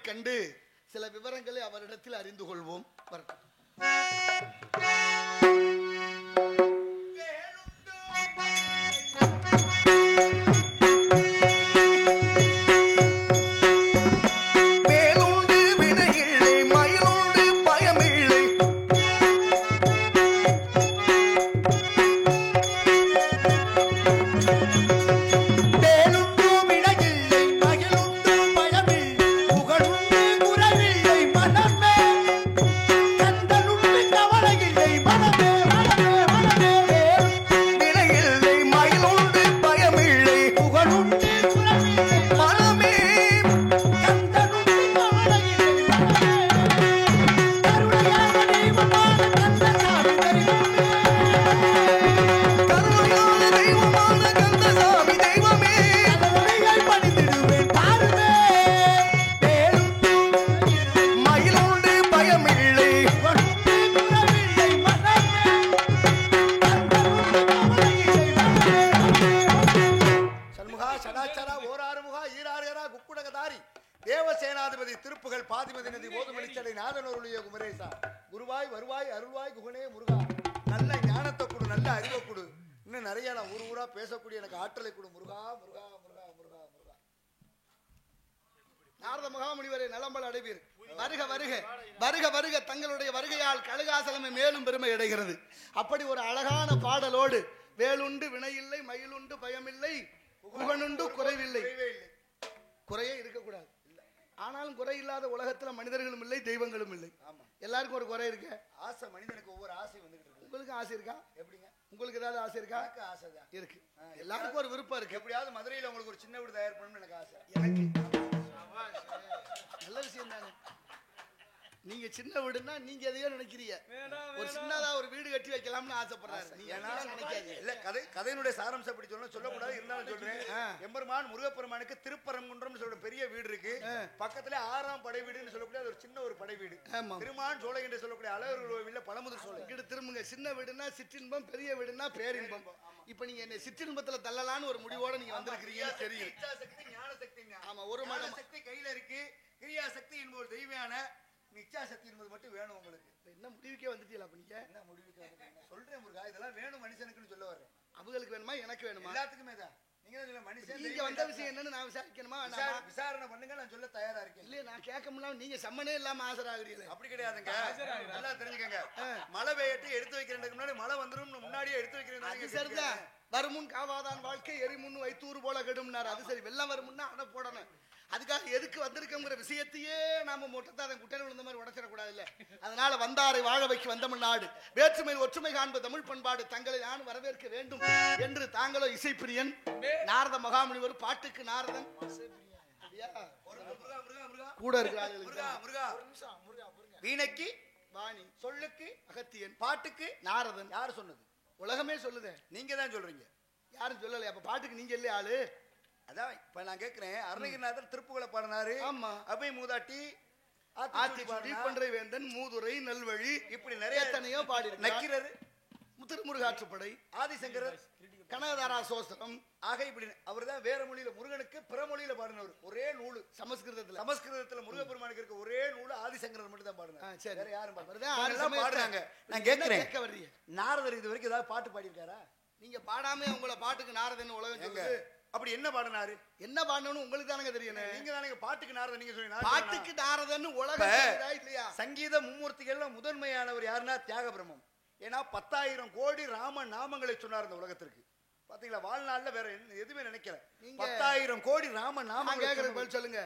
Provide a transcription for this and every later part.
கண்டு சில விவரங்களை அவரிடத்தில் அறிந்து கொள்வோம். தேவசேனாதிபதி திருப்புகள் பாதிமதி நதி ஓதுமணிச்சடை நாதனருளிய குமரேசா, குருவாய் வருவாய் அருள்வாய் குகனே முருகா, நல்ல ஞானத்தை கொடு, நல்ல அறிவை கொடு, இன்னும் நிறைய நான் ஊரா பேசக்கூடிய எனக்கு ஆற்றலை கொடு முருகா முருகா முருகா முருகா முருகா. நாரத மகாமுனிவரை நலம்பல் அடைவீர். வருக வருக வருக வருக. தங்களுடைய வருகையால் கழுகாசலமை மேலும் பெருமை அடைகிறது. அப்படி ஒரு அழகான பாடலோடு வேலுண்டு வினையில்லை, மயிலுண்டு பயமில்லை, புகனுண்டு குறைவில்லை. குறையே இருக்கக்கூடாது. ஆனாலும் குறை இல்லாத உலகத்துல மனிதர்களும் இல்லை, தெய்வங்களும் இல்லை. எல்லாருக்கும் ஒரு குறை இருக்கு. ஆசை, மனிதனுக்கு ஒவ்வொரு ஆசை வந்துகிட்டு இருக்கு. உங்களுக்கு ஆசை இருக்கா? எப்படிங்க? உங்களுக்கு ஏதாவது ஆசை இருக்கா? எனக்கு ஆசை தான் இருக்கு. எல்லாருக்கும் ஒரு விருப்பம் இருக்கு. எப்படியாவது மதுரையில உங்களுக்கு ஒரு சின்ன வீடு தயார் பண்ணணும்னு எனக்கு ஆசை. எனக்கு நல்ல விஷயம் தானே. நீங்க சின்ன வீடுன்னா நீங்க எதையோ நினைக்கிறீங்க. ஒரு சின்னதா ஒரு வீடு கட்டி வைக்கலாம்னு ஆசைப்படுறாரு. இல்ல கதையினுடைய சாரம்சம் அப்படி சொல்லக்கூடாது, இருந்தாலும் சொல்றேன். எம்பெருமான் முருகப்பெருமானுக்கு திருப்பரங்குன்றம் சொல்ற பெரிய வீடு இருக்கு. பக்கத்துல 6ஆம் படை வீடுன்னு சொல்லக்கூடிய ஒரு சின்ன ஒரு படை வீடு. திருமான் சோலை என்று சொல்லக்கூடிய அழகர் கோவில்ல பழமுதிர் சோலை. இங்கிட்டு திரும்புங்க. சின்ன வீடுன்னா சிற்றின்பம், பெரிய வீடுன்னா பேரின்பம். இப்ப நீங்க என்ன சிற்றின்பத்துல தள்ளலான்னு ஒரு முடிவோட நீங்க வந்திருக்கிறீங்கன்னு தெரியும். இச்சாசக்தி ஞான சக்தி. ஆமா, ஒரு மன சக்தி கையில இருக்கு. கிரியா சக்தி என்பது தெய்வமான இச்சா சக்தி என்பது மட்டும் வேணும் உங்களுக்கு. என்ன முடிவுக்கே வந்துட்டீங்களா? அப்ப நீங்க என்ன முடிவுக்கே சொல்றேன் முருகா, இதெல்லாம் வேணும் மனுஷனுக்குன்னு சொல்ல வர்றேன். அவங்களுக்கு வேணுமா எனக்கு வேணுமா? எல்லாத்துக்குமே தான். நீங்க தான் சொல்ல மனுஷன். நீங்க வந்த விஷயம் என்னன்னு நான் விசாரிக்கணுமா? விசாரணை பண்ணுங்க, நான் சொல்ல தயாரா இருக்கேன். இல்ல நான் கேட்க முடியல, நீங்க சம்மனே இல்லாம ஆஜராகிறீங்க. அப்படி கிடையாதுங்க. நல்லா தெரிஞ்சுக்கங்க. மழை பெய்யட்டு எடுத்து வைக்கிறதுக்கு முன்னாடி மழை வந்துரும், முன்னாடியே எடுத்து வைக்கிறேன். சரிதான். வருமுன் காவாதான் வாழ்க்கை, எரிமுன் வைத்தூறு போல கெடும்னாரு. அது சரி. வெள்ளம் வருமுன்னா அடை போடணும். அதுக்காக எதுக்கு வந்திருக்கோங்கிற விஷயத்தையே நாம மொட்டத்தாதன் குட்டையில் விழுந்த மாதிரி உடச்சிடக்கூடாது இல்ல. அதனால வந்தாரை வாழ வைக்க வந்தமிழ் நாடு, வேற்றுமையில் ஒற்றுமை காண்பது தமிழ் பண்பாடு, தங்களை நான் வரவேற்க வேண்டும் என்று தாங்களோ இசைப்பிரியன் நாரத மகாமுனிவர், பாட்டுக்கு நாரதன் கூட இருக்கிறார்கள். வீணைக்கு வாணி, சொல்லுக்கு அகத்தியன், பாட்டுக்கு நாரதன். யாரு சொன்னது? உலகமே சொல்லுதே. நீங்க தான் சொல்றீங்க, யாரும் சொல்லல. அப்ப பாட்டுக்கு நீங்க இல்லையா ஆளு? அதான் இப்ப நான் கேட்கிறேன். அருணகிரிநாதர் திருப்புகளை பாடினாரு. ஆமா. அபை மூதாட்டி, ஆத்திச்சூடி, பன்றை வேந்தன், மூதுரை, நல்வழி, இப்படி நிறைய எத்தனையோ பாடி. நக்கீரர், திருமுருகாற்றுப்படை, ஆதிசங்கரர், கனகதாரா சோஸ்திரம் ஆக இப்படி அவர் தான் வேற மொழியில முருகனுக்கு பிற மொழியில பாடினவர். ஒரே நூலு சமஸ்கிருதத்துல முருகப்பெருமானுக்கு இருக்க ஒரே நூலு ஆதிசங்கரர் மட்டும் தான் பாடினார். வேற யாரும் பாடுறாங்க. நான் கேட்கிறேன், நாரதர் இது வரைக்கும் ஏதாவது பாட்டு பாடியிருக்காரா? நீங்க பாடாம உங்களை பாட்டுக்கு நாரதன் உலகம் சொல்லுது. அப்படி என்ன பாடினாரு? என்ன பாடணும்னு உங்களுக்கு தானங்க தெரியும். நீங்க தானே பாட்டுக்கு நாரதன். நீங்க சொன்னீங்க பாட்டுக்கு நாரதன் உலகம் இல்லையா? சங்கீத மும்மூர்த்திகள்ல முதன்மையானவர் யாருன்னா தியாக பிரம்மம். ஏன்னா 10,000 கோடி ராம நாமங்களை சொன்னார் இந்த உலகத்திற்கு. பாத்தீங்களா, வாழ்நாள்ல வேற எதுவுமே நினைக்கல. 10,000 கோடி ராம நாமம் கேட்கறது சொல்லுங்க.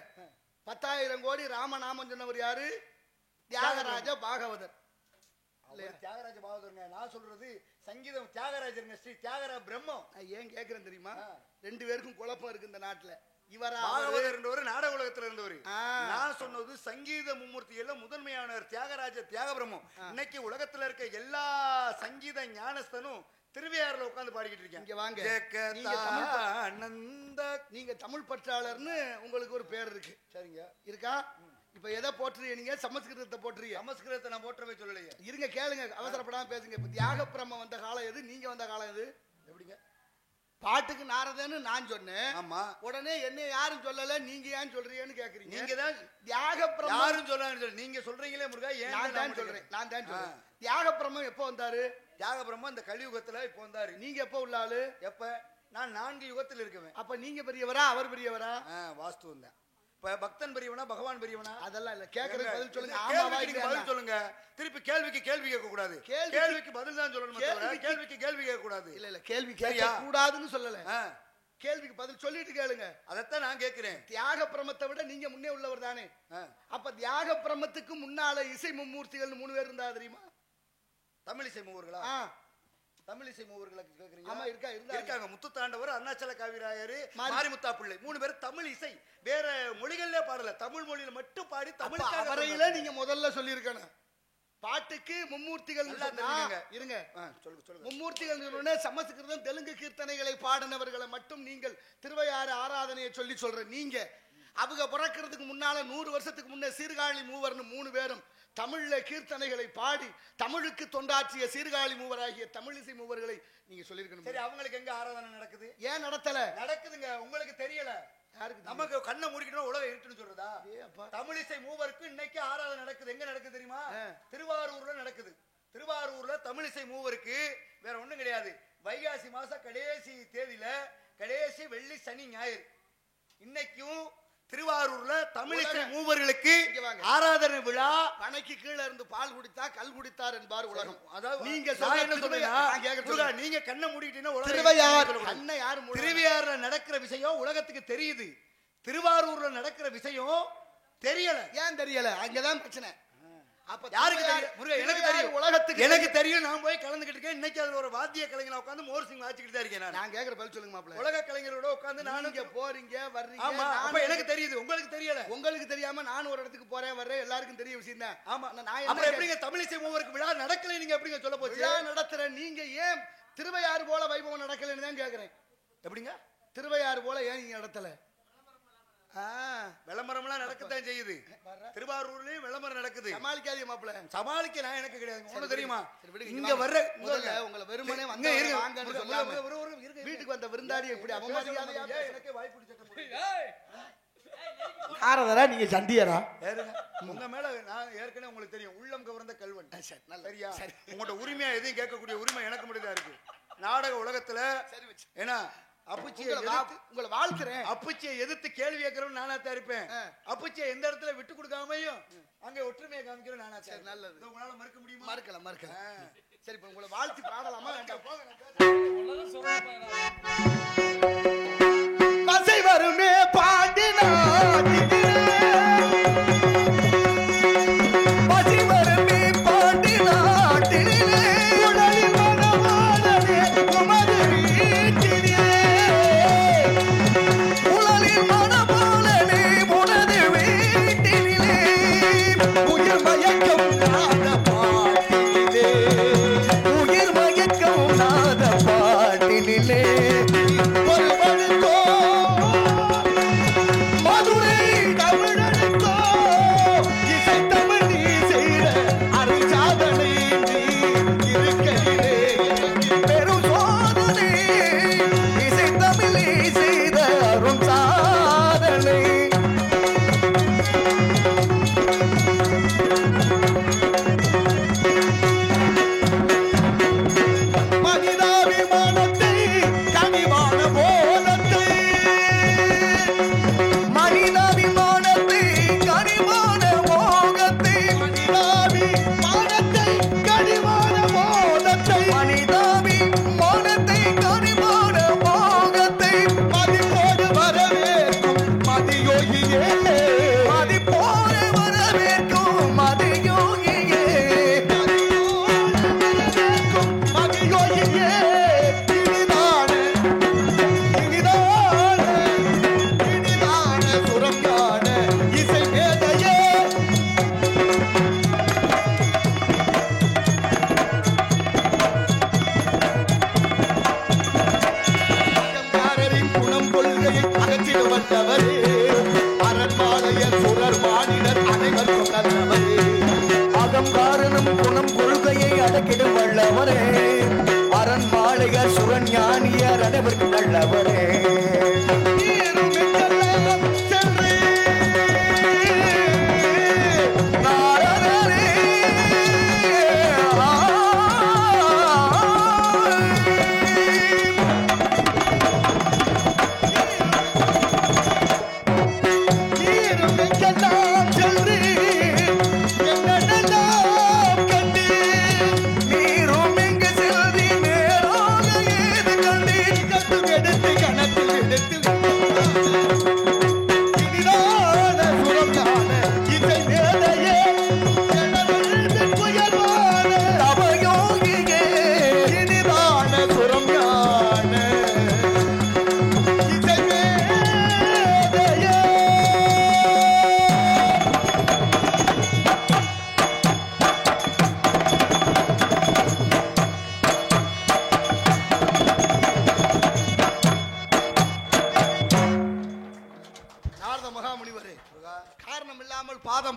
10,000 கோடி ராம நாமம் சொன்னவர் யாரு? தியாகராஜ பாகவதர். தியாகராஜ பாகவதருங்க. நான் சொல்றது சங்கீதம் தியாகராஜருங்க, ஸ்ரீ தியாகராஜ பிரம்மம். ஏன் கேட்கிறேன் தெரியுமா? 2 பேருக்கும் குழப்பம் இருக்கு இந்த நாட்டுல. இவரா பாகவதர் இருந்தவர், நாடக உலகத்துல இருந்தவர். நான் சொன்னது சங்கீத மும்மூர்த்திகள்ல முதன்மையானவர் தியாகராஜ தியாக பிரம்மம். இன்னைக்கு உலகத்துல இருக்க எல்லா சங்கீத ஞானஸ்தனும் திருவையாறுல உட்கார்ந்து பாடிக்கிட்டு இருக்கேன். இங்க வாங்க. நீங்க தமிழ் பற்றாளர்னு உங்களுக்கு ஒரு பேர் இருக்கு. சரிங்க, இருக்கா? இப்ப எதை போற்றுறீங்க நீங்க? சமஸ்கிருதத்தை போற்றுறீங்க. சமஸ்கிருதத்தை நான் போற்றவே சொல்லலையே. இருங்க, கேளுங்க, அவசரப்படாம பேசுங்க. இப்ப தியாக பிரம்ம வந்த காலம் எது, நீங்க வந்த காலம் எது? எப்படிங்க? பாட்டுக்கு நாரதன்னு நான் சொன்னேன். ஆமா. உடனே என்ன யாரும் சொல்லல, நீங்க ஏன் சொல்றீங்கன்னு கேக்குறீங்க. நீங்க தான் தியாக பிரம்மம் யாரும் சொல்லாங்க. நீங்க சொல்றீங்களே முருகா, ஏன் நான் தான் சொல்றேன். தியாக பிரம்மம் எப்போ வந்தாரு? தியாக பிரம்மம் இந்த கலியுகத்துல இப்போ வந்தாரு. நீங்க எப்போ உள்ள ஆளு? எப்ப? நான் 4 யுகத்தில் இருக்கவேன். அப்ப நீங்க பெரியவரா அவர் பெரியவரா? வாஸ்து வந்தேன். இப்ப பக்தன் பெரியவனா பகவான் பெரியவனா? அதெல்லாம் இல்ல, கேக்குறதுக்கு பதில் சொல்லுங்க. கேள்விக்கு பதில் சொல்லுங்க. திருப்பி கேள்விக்கு கேள்வி கேட்க கூடாது. கேள்விக்கு பதில் தான் சொல்லணும். கேள்விக்கு கேள்வி கேட்க கூடாது. இல்ல கேள்வி கேட்க கூடாதுன்னு சொல்லல. கேள்விக்கு பதில் சொல்லிட்டு கேளுங்க. அதத்தான் நான் கேட்கிறேன். தியாக பிரமத்தை விட நீங்க முன்னே உள்ளவர் தானே. அப்ப தியாக பிரமத்துக்கு முன்னால இசை மும்மூர்த்திகள் 3 பேர் இருந்தா தெரியுமா? தமிழிசை மூவர்களா? தமிழிசை மூவர்களுக்கு கேக்குறீங்க? ஆமா, இருக்காங்க. முத்துத்தாண்டவர், அருணாச்சல காவிராயர், மாரிமுத்தா பிள்ளை 3 பேர் தமிழ் இசை. வேற மொழிகள்ல பாடல, தமிழ் மொழியில மட்டும் பாடி தமிழுக்காக. அவரையில நீங்க முதல்ல சொல்லியிருக்கணும். பாட்டுக்கு மும்மூர்த்திகள் இருங்க. மும்மூர்த்திகள் சமஸ்கிருதம் தெலுங்கு கீர்த்தனைகளை பாடினவர்களை மட்டும் நீங்கள் திருவையாறு ஆராதனையை சொல்லி சொல்ற நீங்க. அவங்க பிறக்கிறதுக்கு முன்னால 100 வருஷத்துக்கு முன்னே சீர்காழி மூவர்னு 3 பேரும் தமிழ்ல கீர்த்தனைகளை பாடி தமிழுக்கு தொண்டாற்றிய சீர்காழி மூவராகிய தமிழிசை மூவர்களை நீங்க சொல்லிருக்கணும். சரி, அவங்களுக்கு எங்க ஆராதனை நடக்குது? ஏன் நடத்தல? நடக்குதுங்க, உங்களுக்கு தெரியல. நமக்கு கண்ணை மூடிக்கணும் உலகம் இருட்டுன்னு சொல்றதா? தமிழிசை மூவருக்கு இன்னைக்கு ஆராதனை நடக்குது. எங்க நடக்குது தெரியுமா? திருவாரூர்ல நடக்குது. திருவாரூர்ல தமிழிசை மூவருக்கு வேற ஒண்ணும் கிடையாது. வைகாசி மாசம் கடைசி தேதியில, கடைசி வெள்ளி சனி ஞாயிறு, இன்னைக்கும் திருவாரூர்ல தமிழிசை மூவர்களுக்கு ஆராதனை விழா. பனைக்கு கீழே இருந்து பால் குடித்தா கல் குடித்தார் என்பார் உலகம். அதாவது நீங்க நீங்க கண்ணை மூடிட்டீங்கன்னா திருவையாறுல நடக்கிற விஷயம் உலகத்துக்கு தெரியுது. திருவாரூர்ல நடக்கிற விஷயம் தெரியல. ஏன் தெரியல? அங்கதான் பிரச்சனை. அப்ப யாருக்கு தெரியும்? எனக்கு தெரியும், உலகத்துக்கு எனக்கு தெரியும். நான் போய் கலந்துகிட்டு இருக்கேன். இன்னைக்கு அதுல ஒரு வாத்திய கலைஞனா உட்கார்ந்து மோர் சிங் வாசிக்கிட்டு தான் இருக்கேன். நான் கேக்குற பதில் சொல்லுங்க மாப்ள. உலக கலைஞரோட உட்கார்ந்து நானும் இங்க போறீங்க வர்றீங்க. ஆமா, அப்ப எனக்கு தெரியுது, உங்களுக்கு தெரியல. உங்களுக்கு தெரியாம நானும் ஒரு இடத்துக்கு போறேன் வர்றேன், எல்லாருக்கும் தெரிய விஷயம் தான். ஆமா, நான் அப்புறம் எப்படிங்க தமிழிசை மூவருக்கு விழா நடக்கல நீங்க எப்படிங்க சொல்ல போச்சு? விழா நடத்துற நீங்க ஏன் திருவையாறு போல வைபவம் நடக்கலன்னு தான் கேக்குறேன். எப்படிங்க திருவையாறு போல ஏன் நீங்க நடத்தல? விளம்பரம்லாம் நடக்கத்தான் செய்யுது. திருவாரூர்லயும் விளம்பரம் நடக்குது. சமாளிக்காதீங்க மாப்பிள்ள. சமாளிக்க நான் எனக்கு கிடையாது. ஒண்ணு தெரியுமா? இங்க வர்ற உங்களை வெறுமனே வந்து வாங்கன்னு சொல்லாம வீட்டுக்கு வந்த விருந்தாடி இப்படி அவமரியாதையா எனக்கே வாய்ப்பு ஆறதரா நீங்க சண்டியரா? உங்க மேல நான் ஏற்கனவே உங்களுக்கு தெரியும், உள்ளம் கவர்ந்த கல்வன். சரியா? உங்களோட உரிமையா எதையும் கேட்கக்கூடிய உரிமை எனக்கு மட்டும்தான் இருக்கு. நாடக உலகத்துல ஏன்னா உங்களை வாழ்த்துறேன். அப்பச்சியை எதிர்த்து கேள்வி கேட்கிறோம் நானா தான் இருப்பேன். அப்பச்சியை எந்த இடத்துல விட்டு கொடுக்காமையும் அங்க ஒற்றுமையை காமிக்கிறோம் நானா தான். நல்லது. உங்களால மறுக்க முடியுமா? மறுக்கலாம். சரி, இப்ப உங்களை வாழ்த்து பாடலாமா? பசை வருமே பாண்டினா மதுரை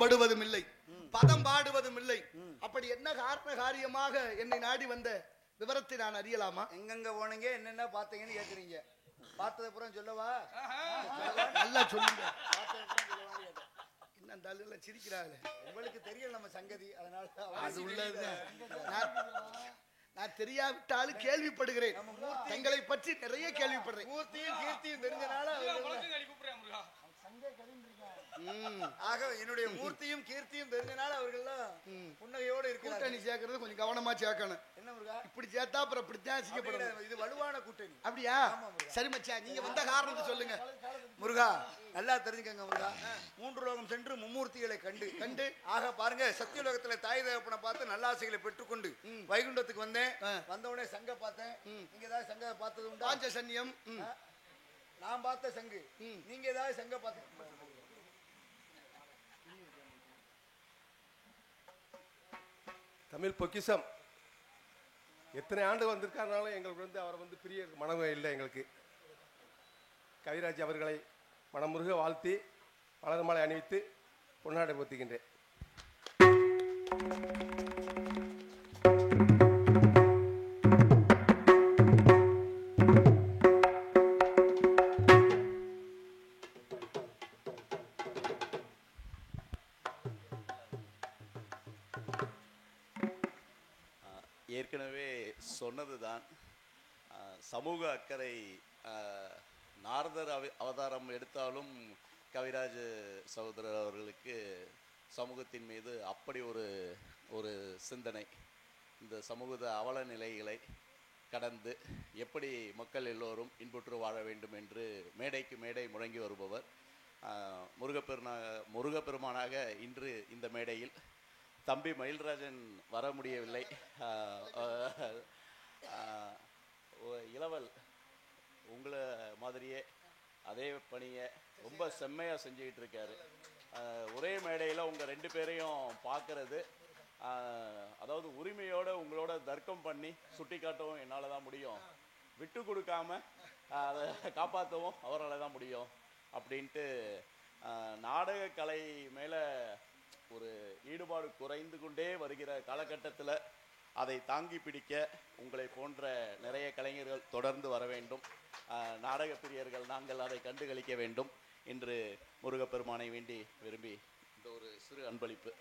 பாகம் படுவதும் இல்லை, பதம் பாடுவதும் இல்லை. அப்படி என்ன காரண காரியமாக என்னை நாடி வந்த விவரத்தை நான் அறியலாமா? எங்கெங்க போனீங்க, என்னென்ன பாத்தீங்கன்னு கேக்குறீங்க. பார்த்தத புறம் சொல்லவா? நல்லா சொல்லுங்க. என்ன அந்த சிரிக்கிறாங்க, உங்களுக்கு தெரியல நம்ம சங்கதி, அதனால அது உள்ளது. நான் தெரியாவிட்டாலும் கேள்விப்படுகிறேன், தங்களை பற்றி நிறைய கேள்விப்படுறேன். மூர்த்தியும் கீர்த்தியும் தெரிஞ்சனால ஆக என்னுடைய மூர்த்தியும் கீர்த்தியும் தெரிஞ்சனால அவர்கள்லாம் புன்னகையோடு இருக்கிறாங்க. கூட்டணி சேர்க்கறது கொஞ்சம் கவனமா சேர்க்கணும். என்ன முருகா, இப்படி சேர்த்தா அப்புறம் இப்படித்தான் சிக்கப்படும். இது வலுவான கூட்டணி. அப்படியா? சரி மச்சான், நீங்க வந்த காரணத்தை சொல்லுங்க. முருகா நல்லா தெரிஞ்சுக்கங்க முருகா. 3 லோகம் சென்று மும்மூர்த்திகளை கண்டு ஆக பாருங்க, சத்தியலோகத்துல தாய் தகப்பனை பார்த்து நல்லாசைகளை பெற்றுக்கொண்டு வைகுண்டத்துக்கு வந்தேன். வந்தவுடனே சங்க பார்த்தேன். நீங்க ஏதாவது சங்க பார்த்தது உண்டா? பாஞ்சசன்யம் நான் பார்த்த சங்கு, நீங்க ஏதாவது சங்க பார்த்து? தமிழ் பொக்கிஷம் எத்தனை ஆண்டு வந்திருக்காருனாலும் எங்களுக்கு அவரை பிரிய மனமே இல்லை. எங்களுக்கு கவிராஜ் அவர்களை மனமுருக வாழ்த்தி மலர் மாலை அணிவித்து பொன்னாடை போத்துகின்றேன். ஏற்கனவே சொன்னதுதான், சமூக அக்கறை. நாரதர் அவதாரம் எடுத்தாலும் கவிராஜ் சகோதரர் அவர்களுக்கு சமூகத்தின் மீது அப்படி ஒரு சிந்தனை. இந்த சமூக அவல நிலைகளை கடந்து எப்படி மக்கள் எல்லோரும் இன்புற்று வாழ வேண்டும் என்று மேடைக்கு மேடை முழங்கி வருபவர். முருகப்பெருமானாக இன்று இந்த மேடையில் தம்பி மயில்ராஜன் வர முடியவில்லை. இளவல் உங்களை மாதிரியே அதே பணியை ரொம்ப செம்மையாக செஞ்சுக்கிட்டு இருக்காரு. ஒரே மேடையில் உங்கள் 2 பேரையும் பார்க்கறது, அதாவது உரிமையோடு உங்களோட தர்க்கம் பண்ணி சுட்டி காட்டவும் என்னால் தான் முடியும், விட்டு கொடுக்காம அதை காப்பாற்றவும் அவரால் தான் முடியும் அப்படின்ட்டு நாடக கலை மேலே ஒரு ஈடுபாடு குறைந்து கொண்டே வருகிற காலகட்டத்தில் அதை தாங்கி பிடிக்க உங்களை போன்ற நிறைய கலைஞர்கள் தொடர்ந்து வர வேண்டும். நாடக பிரியர்கள் நாங்கள் அதை கண்டுகளிக்க வேண்டும் என்று முருகப்பெருமானை வேண்டி விரும்பி இந்த ஒரு சிறு அன்பளிப்பு.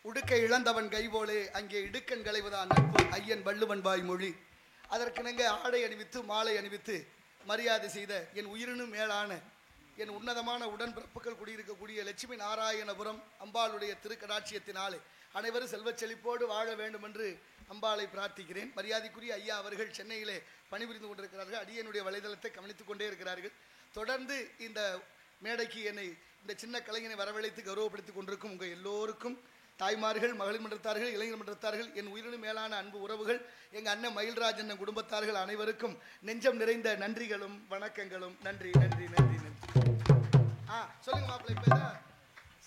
உடுக்கை இழந்தவன் கைபோலே அங்கே இடுக்கன் களைவதான் நட்பு ஐயன் வள்ளுவன் வாய் மொழி. அதற்கிணங்க ஆடை அணிவித்து மாலை அணிவித்து மரியாதை செய்த என் உயிரினும் மேலான என் உன்னதமான உடன்பிறப்புகள் குடியிருக்கக்கூடிய லட்சுமி நாராயணபுரம் அம்பாளுடைய திருக்கடாட்சியத்தினாலே அனைவரும் செல்வச் செழிப்போடு வாழ வேண்டும் என்று அம்பாளை பிரார்த்திக்கிறேன். மரியாதைக்குரிய ஐயா அவர்கள் சென்னையிலே பணிபுரிந்து கொண்டிருக்கிறார்கள். அடியனுடைய வலைதளத்தை கவனித்துக் கொண்டே இருக்கிறார்கள். தொடர்ந்து இந்த மேடைக்கு என்னை இந்த சின்ன கலைஞனை வரவழைத்து கௌரவப்படுத்திக் கொண்டிருக்கும் உங்கள் எல்லோருக்கும், தாய்மார்கள், மகளிர் மன்றத்தார்கள், இளைஞர் மன்றத்தார்கள், என் உயிரினும் மேலான அன்பு உறவுகள், எங்கள் அண்ணன் மயில்ராஜ் அண்ணன் குடும்பத்தார்கள் அனைவருக்கும் நெஞ்சம் நிறைந்த நன்றிகளும் வணக்கங்களும். நன்றி நன்றி நன்றி நன்றி. சொல்லுங்க மாப்பிள்ளை, இப்ப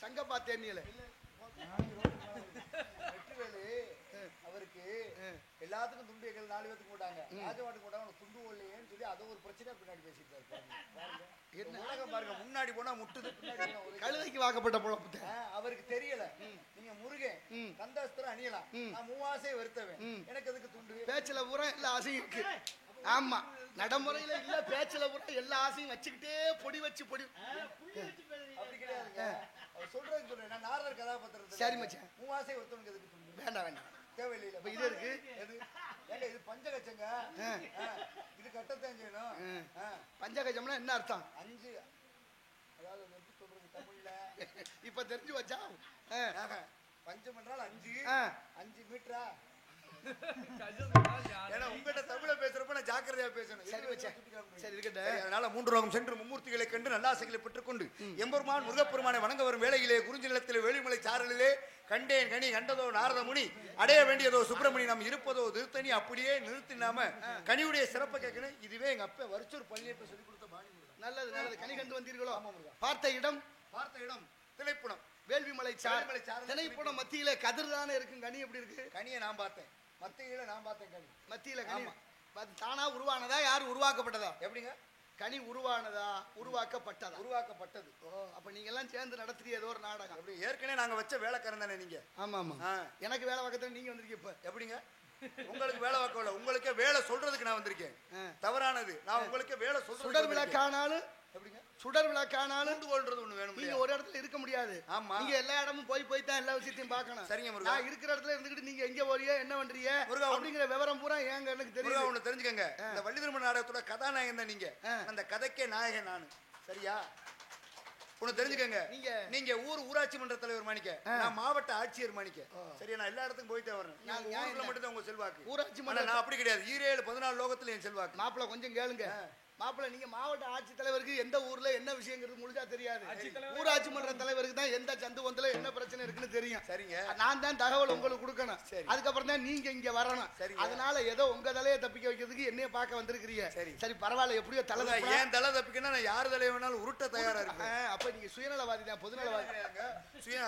சங்க பார்த்தேன் அவருக்கு எல்லாத்துக்கும் துண்டு 4 பேருக்கு போட்டாங்க, ராஜவாட்டுக்கு போட்டாங்க, துண்டு ஓடலையேன்னு சொல்லி அதை ஒரு பிரச்சனை பின்னாடி பேசிட்டு பாருங்க. முன்னாடி போனா முட்டுது, கழுதைக்கு வாக்கப்பட்ட பொழப்பு அவருக்கு தெரியல. நீங்க முருகன் கந்தாஸ்திரம் அணியலாம், நான் 3 ஆசையை வருத்தவேன், எனக்கு அதுக்கு துண்டு. பேச்சுல பூரா எல்லா ஆசையும் இருக்கு. ஆமா, நடைமுறையில இல்ல, பேச்சுல பூரா எல்லா ஆசையும் வச்சுக்கிட்டே பொடி வச்சு பொடி அப்படி கிடையாதுங்க. அவர் சொல்றேன்னு சொல்றேன், நான் நாரதர் கதாபாத்திரத்தை. சரி மச்சான், 3 ஆசை வருத்தவனுக்கு எதுக்கு துண்டு? வேண்டாம் வேண்டாம், தேவையில்லை. இது இருக்கு, இது பஞ்சகச்சங்க, இது கட்டத்தான் செய்யணும். பஞ்சகஜம்னா என்ன அர்த்தம்? 5, அதாவது எப்படி சொல்றது தமிழ்ல, இப்ப தெரிஞ்சு வச்சா. பஞ்சம் என்றால் 5 மீட்டரா? ஏன்னா உங்ககிட்ட தமிழ பேசுறப்ப நான் ஜாக்கிரதையா பேசணும். சரி இருக்கட்டும். அதனால 3 லோகம் சென்று மும்மூர்த்திகளை கண்டு நல்லாசைகளை பெற்றுக்கொண்டு எம்பெருமான் முருகப்பெருமானை வணங்க வரும் வேளையிலே குறிஞ்சி நிலத்திலே வேலிமலை சாரலிலே கண்டேன் கனி கண்டதோ நாரத முனி, அடைய வேண்டியதோ சுப்பிரமணி, நாம் இருப்பதோ திருத்தணி, அப்படியே நிறுத்தினாம கனியுடைய சிறப்பை கேட்கணும். இதுவே எங்க அப்பா வருச்சூர் பள்ளியை சொல்லி கொடுத்த பாணி. நல்லது நல்லது. கனி கண்டு வந்தீர்களோ? பார்த்த இடம் திணைப்புணம், வேள்விமலை சாரல். திணைப்புணம் மத்தியில கதிர் தானே இருக்கு. கனி எப்படி இருக்கு? கனியை நான் பார்த்தேன், மத்தியில நான் பார்த்தேன். கனி மத்தியில கனி தானா உருவானதா, யாரு உருவாக்கப்பட்டதா? எப்படிங்க? கனி உருவானதா உருவாக்கப்பட்டதா? உருவாக்கப்பட்டது. அப்ப நீங்க எல்லாம் சேர்ந்து நடத்துறீங்க ஏதோ ஒரு நாடகம். அப்படி ஏற்கனவே நாங்க வச்ச வேலைக்காரன் தானே நீங்க? ஆமா ஆமா. எனக்கு வேலை பார்க்கறது நீங்க வந்திருக்கீங்க. இப்ப எப்படிங்க உங்களுக்கு வேலை பார்க்கல? உங்களுக்கே வேலை சொல்றதுக்கு நான் வந்திருக்கேன். தவறானது. நான் உங்களுக்கே வேலை சொல்றேன். சுடர் விளக்கானாலும் எப்படிங்க? சுடர் விளக்கானாலும் கொள்றது ஒண்ணு வேணும். நீங்க ஒரு இடத்துல இருக்க முடியாது. ஆமா. நீங்க எல்லா இடமும் போய் தான் எல்லா விஷயத்தையும் பார்க்கணும். சரிங்க முருகா. நான் இருக்கிற இடத்துல இருந்துகிட்டு நீங்க எங்க போறீங்க என்ன பண்றீங்க அப்படிங்கிற விவரம் பூரா ஏங்க எனக்கு தெரியும். ஒண்ணு தெரிஞ்சுக்கங்க. இந்த வள்ளி திருமண நாடகத்தோட கதாநாயகன் தான் நீங்க. அந்த கதைக்கே நாயகன் நானு. சரியா? ஒண்ணு தெரிஞ்சுக்கங்க. நீங்க ஊராட்சி மன்ற தலைவர் மாணிக்க, நான் மாவட்ட ஆட்சியர் மாணிக்க. சரியா? நான் எல்லா இடத்துக்கும் போயிட்டே வரேன். ஊர்ல மட்டும் தான் உங்க செல்வாக்கு. ஊராட்சி மன்ற நான் அப்படி கிடையாது. 7 14 என் செல்வாக்கு. மாப்பிள்ள கொஞ்சம் கேளுங்க. மாப்பிள்ள நீங்க மாவட்ட ஆட்சித்தலைவருக்கு எந்த ஊர்ல என்ன விஷயங்கிறது முழுசா தெரியாது. ஊராட்சி மன்ற தலைவருக்கு தான் எந்த சந்து பொந்துல என்ன பிரச்சனை இருக்குன்னு தெரியும். சரிங்க. நான் தான் தகவல் உங்களுக்கு கொடுக்கணும். அதுக்கப்புறம் தான் நீங்க இங்க வரணும். அதனால ஏதோ உங்க தலையை தப்பிக்க வைக்கிறதுக்கு என்னைய பார்க்க வந்திருக்கிறீங்க. சரி பரவாயில்ல. எப்படியோ தலை ஏன் தலை தப்பிக்கன்னா நான் யார் தலையை வேணாலும் உருட்ட தயாரா இருக்கேன். அப்ப நீங்க சுயநலவாதி தான். பொதுநலவாதி.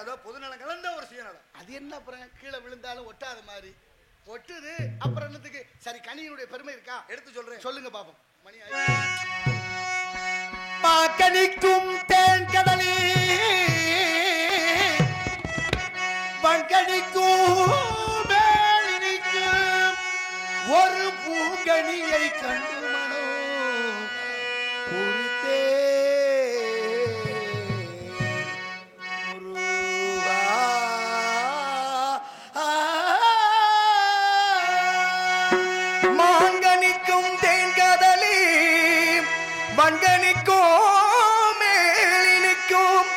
அதாவது பொதுநலம் கலந்த ஒரு சுயநலம். அது என்ன அப்புறம் கீழே விழுந்தாலும் ஒட்டாத மாதிரி ஒட்டுது. அப்புறம் என்னத்துக்கு? சரி கனியினுடைய பெருமை இருக்கா? எடுத்து சொல்றேன். சொல்லுங்க பாப்போம். மாக்கனிக்கும் தேன் கடலே வங்கனிக்கும் மேலினிக்கும் ஒரு பூங்கனியை கண்டு மனோ குறித்தே மாங்கனிக்கும் தேன் கடலே வங்கனிக்கும் மேலினிக்கும்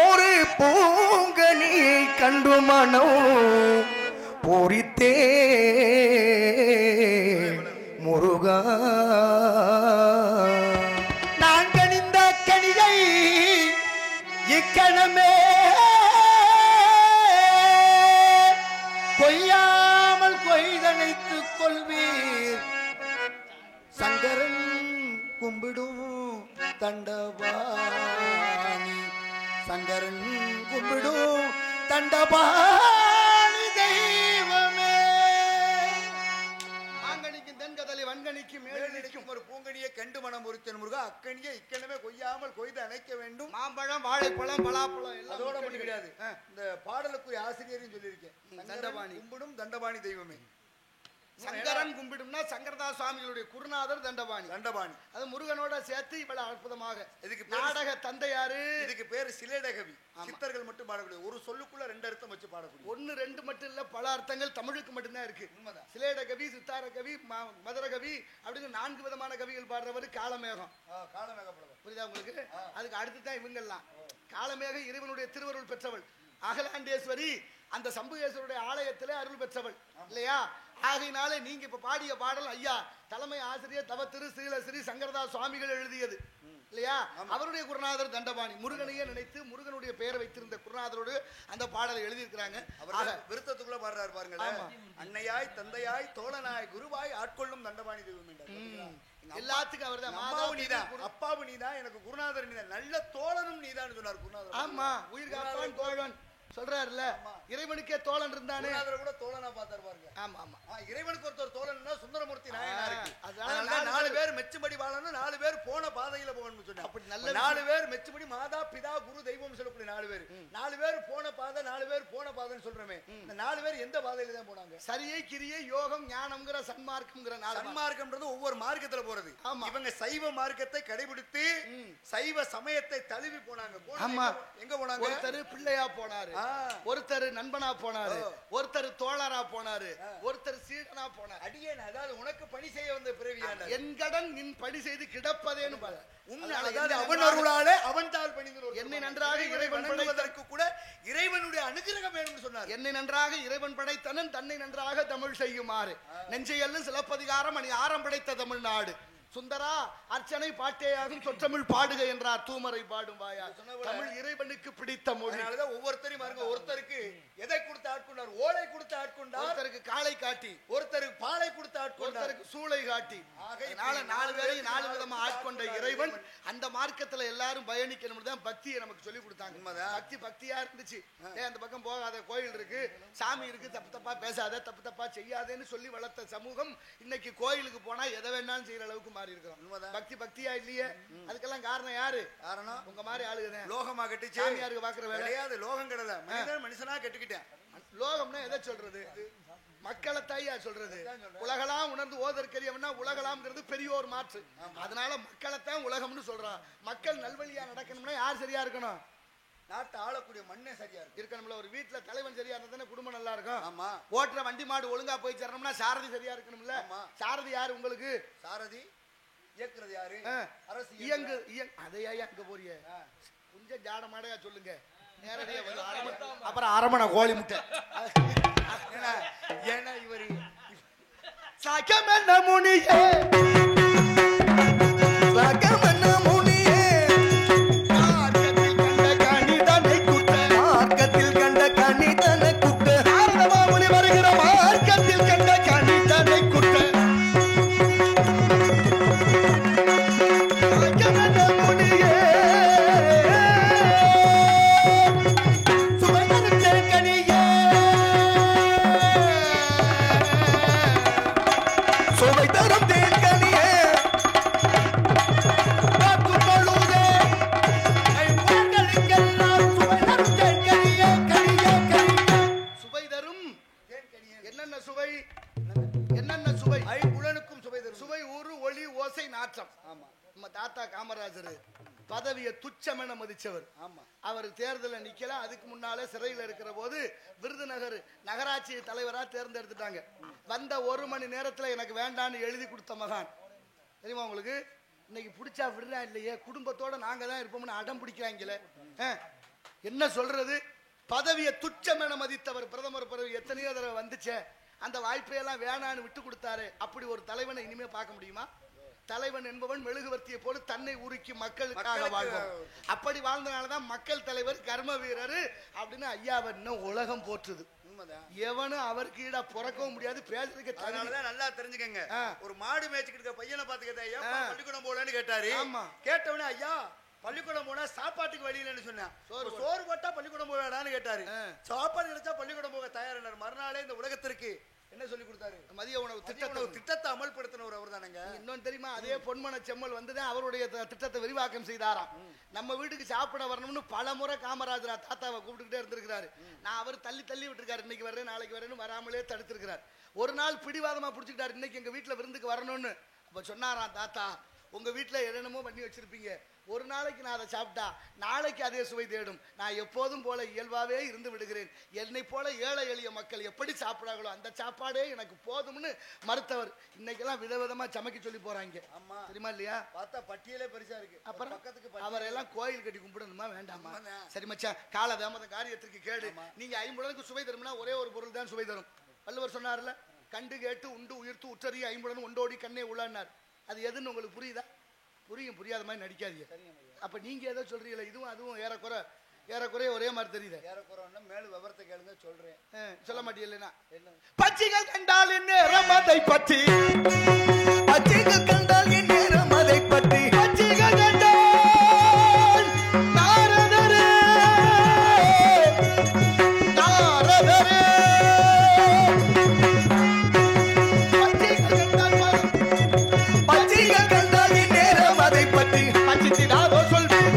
ஒரு பூங்கனியை கண்டு மனோ பூரித்தே முருகா. நான் கனிந்த கனியை இக்கணமே கொய்யாமல் கொய்தனைத்துக் கொள்வீர். சங்கரன் கும்பிடும் தண்டபாணி, சங்கரன் கும்பிடும் தண்டபாணி தெய்வமே. மாங்கனிக்கும் தென்கதலி வன்கனிக்கும் மேலினிக்கும் ஒரு பூங்கனியை கண்டு மனம் பொறுத்தன் முருகா. அக்கனியை இக்கனமே கொய்யாமல் கொய்து அணைக்க வேண்டும். மாம்பழம் வாழைப்பழம் பலாப்பழம் எல்லாம் அதோட மட்டும் கிடையாது. இந்த பாடலுக்குரிய ஆசிரியரையும் சொல்லியிருக்கேன். தண்டபாணி கும்பிடும் தண்டபாணி தெய்வமே. சங்கரன் கும்பிடும்னா சங்கரதாஸ் சுவாமிகளுடைய குருநாதர் தண்டபாணி. தண்டபாணி அது முருகனோட சேர்த்து இவ்வளவு அற்புதமாக. இதுக்கு நாடக தந்தையாரு. இதுக்கு பேரு சிலேடகவி. சித்தர்கள் மட்டும் பாடக்கூடிய ஒரு சொல்லுக்குள்ள 2 அர்த்தம் வச்சு பாடக்கூடிய. 1 2 மட்டும் இல்ல, பல அர்த்தங்கள் தமிழுக்கு மட்டும்தான் இருக்கு. சிலேடகவி, சித்தாரகவி, மதுரகவி அப்படின்னு 4 விதமான கவிகள் பாடுறவர் காலமேகம். காலமேக புலவர். புரியுதா உங்களுக்கு? அதுக்கு அடுத்து தான் இவங்க எல்லாம். காலமேக இறைவனுடைய திருவருள் பெற்றவள். அகலாண்டேஸ்வரி அந்த சம்புகேஸ்வருடைய ஆலயத்திலே அருள் பெற்றவள் இல்லையா? ஆகையினாலே நீங்க இப்ப பாடிய பாடல் ஐயா தலைமை ஆசிரியர் தவ திரு ஸ்ரீ சங்கரதாஸ் சுவாமிகள் எழுதியது இல்லையா? அவருடைய குருநாதர் தண்டபாணி. முருகனையே நினைத்து முருகனுடைய பெயரை வைத்திருந்த குருநாதரோடு அந்த பாடலை எழுதியிருக்கிறாங்க. விருத்தத்துக்குள்ள பாடுறாரு பாருங்களேன். அன்னையாய் தந்தையாய் தோழனாய் குருவாய் ஆட்கொள்ளும் தண்டபாணி தெய்வம். எல்லாத்துக்கும் அவர் தான். அம்மாவும் நீதான், அப்பாவும் நீதான், எனக்கு குருநாதர் நீதான், நல்ல தோழனும் நீதான் சொன்னார் குருநாதர். ஆமா, உயிர் காப்பான் தோழன் சொல்றாருல. இறைவனுக்கே தோழன் இருந்தானே, கூட தோழனா பார்த்தாரு பாருங்க. ஆமா ஆமா. இறைவனுக்கு ஒருத்தர் தோழன்னா சுந்தரமூர்த்தி நாயனாருக்கு. அதனால 4 பேர் மெச்சும்படி வாழணும், 4 பேர் போன பாதையில போகணும்னு சொன்னார். அப்படி நல்ல 4 பேர் மெச்சும்படி மாதா பிதா குரு தெய்வம் சொல்லக்கூடிய 4 பேர். 4 பேர் போன பாதை, 4 பேர் போன பாதைன்னு சொல்றமே. இந்த 4 பேர் எந்த பாதையில தான் போனாங்க? சரியை கிரியை யோகம் ஞானம்ங்கற சன்மார்க்கம்ங்கற 4. சன்மார்க்கம்ன்றது ஒவ்வொரு மார்க்கத்துல போறது. இவங்க சைவ மார்க்கத்தை கடைபிடித்து சைவ சமயத்தை தழுவி போனாங்க. எங்க போனாங்க? ஒருத்தர் பிள்ளையா போனாரு, ஒருத்தர் நண்பனா போனாரு, ஒருத்தர் தோழரா போனாரு, ஒருத்தர் சீடனா போனாரு. அடியேன் அதாவது உனக்கு பணி செய்ய வந்த பிறவியான என் கடன் நின் பணி செய்து கிடப்பதேன்னு பாரு. அவன் அருளாலே அவன் தாள் பணிந்து என்னை நன்றாக இறைவன் படைத்ததற்கு கூட இறைவனுடைய அனுகிரகம் வேணும்னு சொன்னார். என்னை நன்றாக இறைவன் படைத்தனன் தன்னை நன்றாக தமிழ் செய்யுமாறு நெஞ்சையல்லும் சிலப்பதிகாரம் அணி ஆரம் படைத்த தமிழ்நாடு சுந்தரா அர்ச்சனை பாட்டேயாகும் சொற்றமிழ் பாடுக என்றார் தூமரை பாடும் வாயா. தமிழ் இறைவனுக்கு பிடித்த மொழி. அதனாலதான் ஒவ்வொருத்தரையும் பாருங்க, ஒருத்தருக்கு எதை கொடுத்து ஆட்கொண்டார்? ஓலை கொடுத்து ஆட்கொண்டார், ஒருத்தருக்கு காளை காட்டி, ஒருத்தருக்கு பாலை கொடுத்து ஆட்கொண்டார், ஒருத்தருக்கு சூளை காட்டி. அதனால 4 பேரையும் 4 விதமா ஆட்கொண்ட இறைவன் அந்த மார்க்கத்துல எல்லாரும் பயணிக்கணும் தான் பக்தியை நமக்கு சொல்லி கொடுத்தாங்க. பக்தி பக்தியா இருந்துச்சு. அந்த பக்கம் போகாத, கோயில் இருக்கு, சாமி இருக்கு, தப்பு தப்பா பேசாத, தப்பு தப்பா செய்யாதேன்னு சொல்லி வளர்த்த சமூகம் இன்னைக்கு கோயிலுக்கு போனா எதை வேணாலும் செய்யற அளவுக்கு மாறி இருக்கிறோம். உண்மைதான். பக்தியா இல்லையே, அதுக்கெல்லாம் காரணம் யாரு? காரணம் உங்க மாதிரி ஆளுங்க. லோகமா கட்டிச்சு, சாமியாருக்கு பாக்குற வேலை கிடையாது. லோகம் கிடையாது, மனுஷனா கெட்டுக்கிட்டேன். லோகம்னா எதை சொல்றது? மக்களை தாயா சொல்றது. உலகலாம் உணர்ந்து ஓதற்கரியவனா உலகலாம்ங்கிறது பெரியோர் மாற்று. அதனால மக்களைத்தான் உலகம்னு சொல்றான். மக்கள் நல்வழியா நடக்கணும்னா யார் சரியா இருக்கணும்? நாட்டை ஆளக்கூடிய மண்ணே சரியா இருக்கணும்ல. ஒரு வீட்டுல தலைவன் சரியா இருந்தா குடும்பம் நல்லா இருக்கும். ஆமா. ஓட்டுற வண்டி மாடு ஒழுங்கா போய் சேரணும்னா சாரதி சரியா இருக்கணும்ல. சாரதி யாரு உங்களுக்கு? சாரதி இயக்குறது யாரு? அரசு இயங்கு அதையா அங்க போறிய கொஞ்சம் ஜாட மாடையா சொல்லுங்க. நேரடியா அப்புறம் அரமணை கோழி முட்டை. ஏன்னா இவரு சகமென்ன முனியே, சகமென்ன முனியே, மார்க்கத்தில் கண்ட கனிதனை குட்ட, மார்க்கத்தில் கண்ட கனிதனை குட்ட, ஆரவா முனி வருகிற மார்க்கத்தில் கண்ட கனிதனை குட்ட, சகமென்ன முனியே, சுவைதரும் தேன்கனியே, சுவை தரும் தேன்கனியே, காத்து தொழுதே ஐம்பொருளுக்கெல்லாம் சுவை தரும் தேன்கனியே, கனியே கனியே. சுவை தரும் தேன்கனியே. என்னென்ன சுவை? என்னென்ன சுவை? ஐம்புலனுக்கும் சுவை தரும். சுவை, ஊறு, ஒளி, ஓசை, நாற்றம். ஆமா நம்ம தாத்தா காமராஜர் பதவியை துச்சமென மதிச்சவர். ஆமா. அவர் தேர்தலில் நிக்கல. அதுக்கு முன்னாலே சிறையில் இருக்கிற போது விருதுநகர் நகராட்சி தலைவரா தேர்ந்தெடுத்துட்டாங்க. வந்த 1 மணி நேரத்துல எனக்கு வேண்டான்னு எழுதி கொடுத்த மகான். தெரியுமா உங்களுக்கு? இன்னைக்கு பிடிச்சா விடுறா இல்லையே, குடும்பத்தோட நாங்க தான் இருப்போம்னு அடம் பிடிக்கிறாங்களே. என்ன சொல்றது? பதவியை துச்சமென மதித்தவர். பிரதமர் பதவி எத்தனையோ தடவை வந்துச்சே, அந்த வாய்ப்பையெல்லாம் வேணான்னு விட்டு கொடுத்தாரு. அப்படி ஒரு தலைவனை இனிமே பார்க்க முடியுமா? தலைவன் என்பவன் மெழுகுவர்த்தியை போல தன்னை உருக்கி மக்களுக்காக வாழ்வான். அப்படி வாழ்ந்தனாலதான் மக்கள் தலைவர், கர்ம வீரர் அப்படின்னு ஐயாவை இன்னும் உலகம் போற்றுது. எவனும் அவருக்கு ஈடா பிறக்கவும் முடியாது, பேசுறதுக்கு. அதனாலதான் நல்லா தெரிஞ்சுக்கங்க. ஒரு மாடு மேய்ச்சிட்டு இருக்க பையனை பார்த்து கேட்டா, ஐயா பள்ளிக்கூடம் போலன்னு கேட்டாரு. கேட்டவனே, ஐயா பள்ளிக்கூடம் போனா சாப்பாட்டுக்கு வழி இல்லைன்னு சொன்னேன். சோறு போட்டா பள்ளிக்கூடம் போவாடான்னு கேட்டாரு. சாப்பாடு கிடைச்சா பள்ளிக்கூடம் போக தயாரினார். மறுநாளே இந்த உலகத்திற்கு என்ன சொல்லி கொடுத்தாரு? மதிய உணவு திட்டத்தை அமல்படுத்தினவர் அவர் தானங்க. இன்னொன்னு தெரியுமா? அதே பொன்மன செம்மல் வந்துதான் அவருடைய திட்டத்தை விரிவாக்கம் செய்தாராம். நம்ம வீட்டுக்கு சாப்பிட வரணும்னு பல முறை காமராஜர் தாத்தாவை கூப்பிட்டுக்கிட்டே இருந்திருக்கிறாரு. நான் அவர் தள்ளி தள்ளி விட்டுருக்காரு. இன்னைக்கு வரேன் நாளைக்கு வரேன்னு வராமலே தடுத்திருக்கிறார். ஒரு நாள் பிடிவாதமா பிடிச்சிக்கிட்டாரு, இன்னைக்கு எங்க வீட்டுல விருந்துக்கு வரணும்னு. அப்ப சொன்னாராம், தாத்தா உங்க வீட்டுல என்னென்னமோ பண்ணி வச்சிருப்பீங்க, ஒரு நாளைக்கு நான் அதை சாப்பிட்டா நாளைக்கு அதே சுவை தேடும். நான் எப்போதும் போல இயல்பாவே இருந்து விடுகிறேன். என்னை போல ஏழை எளிய மக்கள் எப்படி சாப்பிடாங்களோ அந்த சாப்பாடே எனக்கு போதும்னு மறுத்தவர். இன்னைக்கெல்லாம் விதவிதமா சமைக்க சொல்லி போறாங்க. தெரியுமா இல்லையா? பார்த்தா பட்டியலே பெருசா இருக்கு. அப்புறம் அவரெல்லாம் கோயில் கட்டி கும்பிடணுமா வேண்டாமா? சரி மச்சான், கால தாமத காரியத்திற்கு கேடு. நீங்க 50 சுவை தரும்னா ஒரே ஒரு பொருள் தான் சுவை தரும். வள்ளுவர் சொன்னார்ல, கண்டு கேட்டு உண்டு உயிர்த்து உற்றறி 50 ஒண்டோடி கண்ணே உள்ளான்னார். அது எதுன்னு உங்களுக்கு புரியுதா? புரியாத மாதிரி நடிக்காதீங்க. அப்ப நீங்க ஏதோ சொல்றீங்களா, இதுவும் அதுவும் ஏறக்குறைய ஒரே மாதிரி தெரியுது. ஏறக்குறைன்னா மேல விவரத்தை கேளுங்க சொல்றேன். சொல்ல மாட்டீங்களா? பச்சைகள் கண்டால் என்ன அதை பற்றி, பச்சைகள் கண்டால் என்ன அதை பற்றி, பச்சைகள் கண்டால் நாரதரே நாரதரே, பச்சைகள் கண்டால் நேரம் அதை பற்றி பச்சித்திடாதோ சொல்வேன்.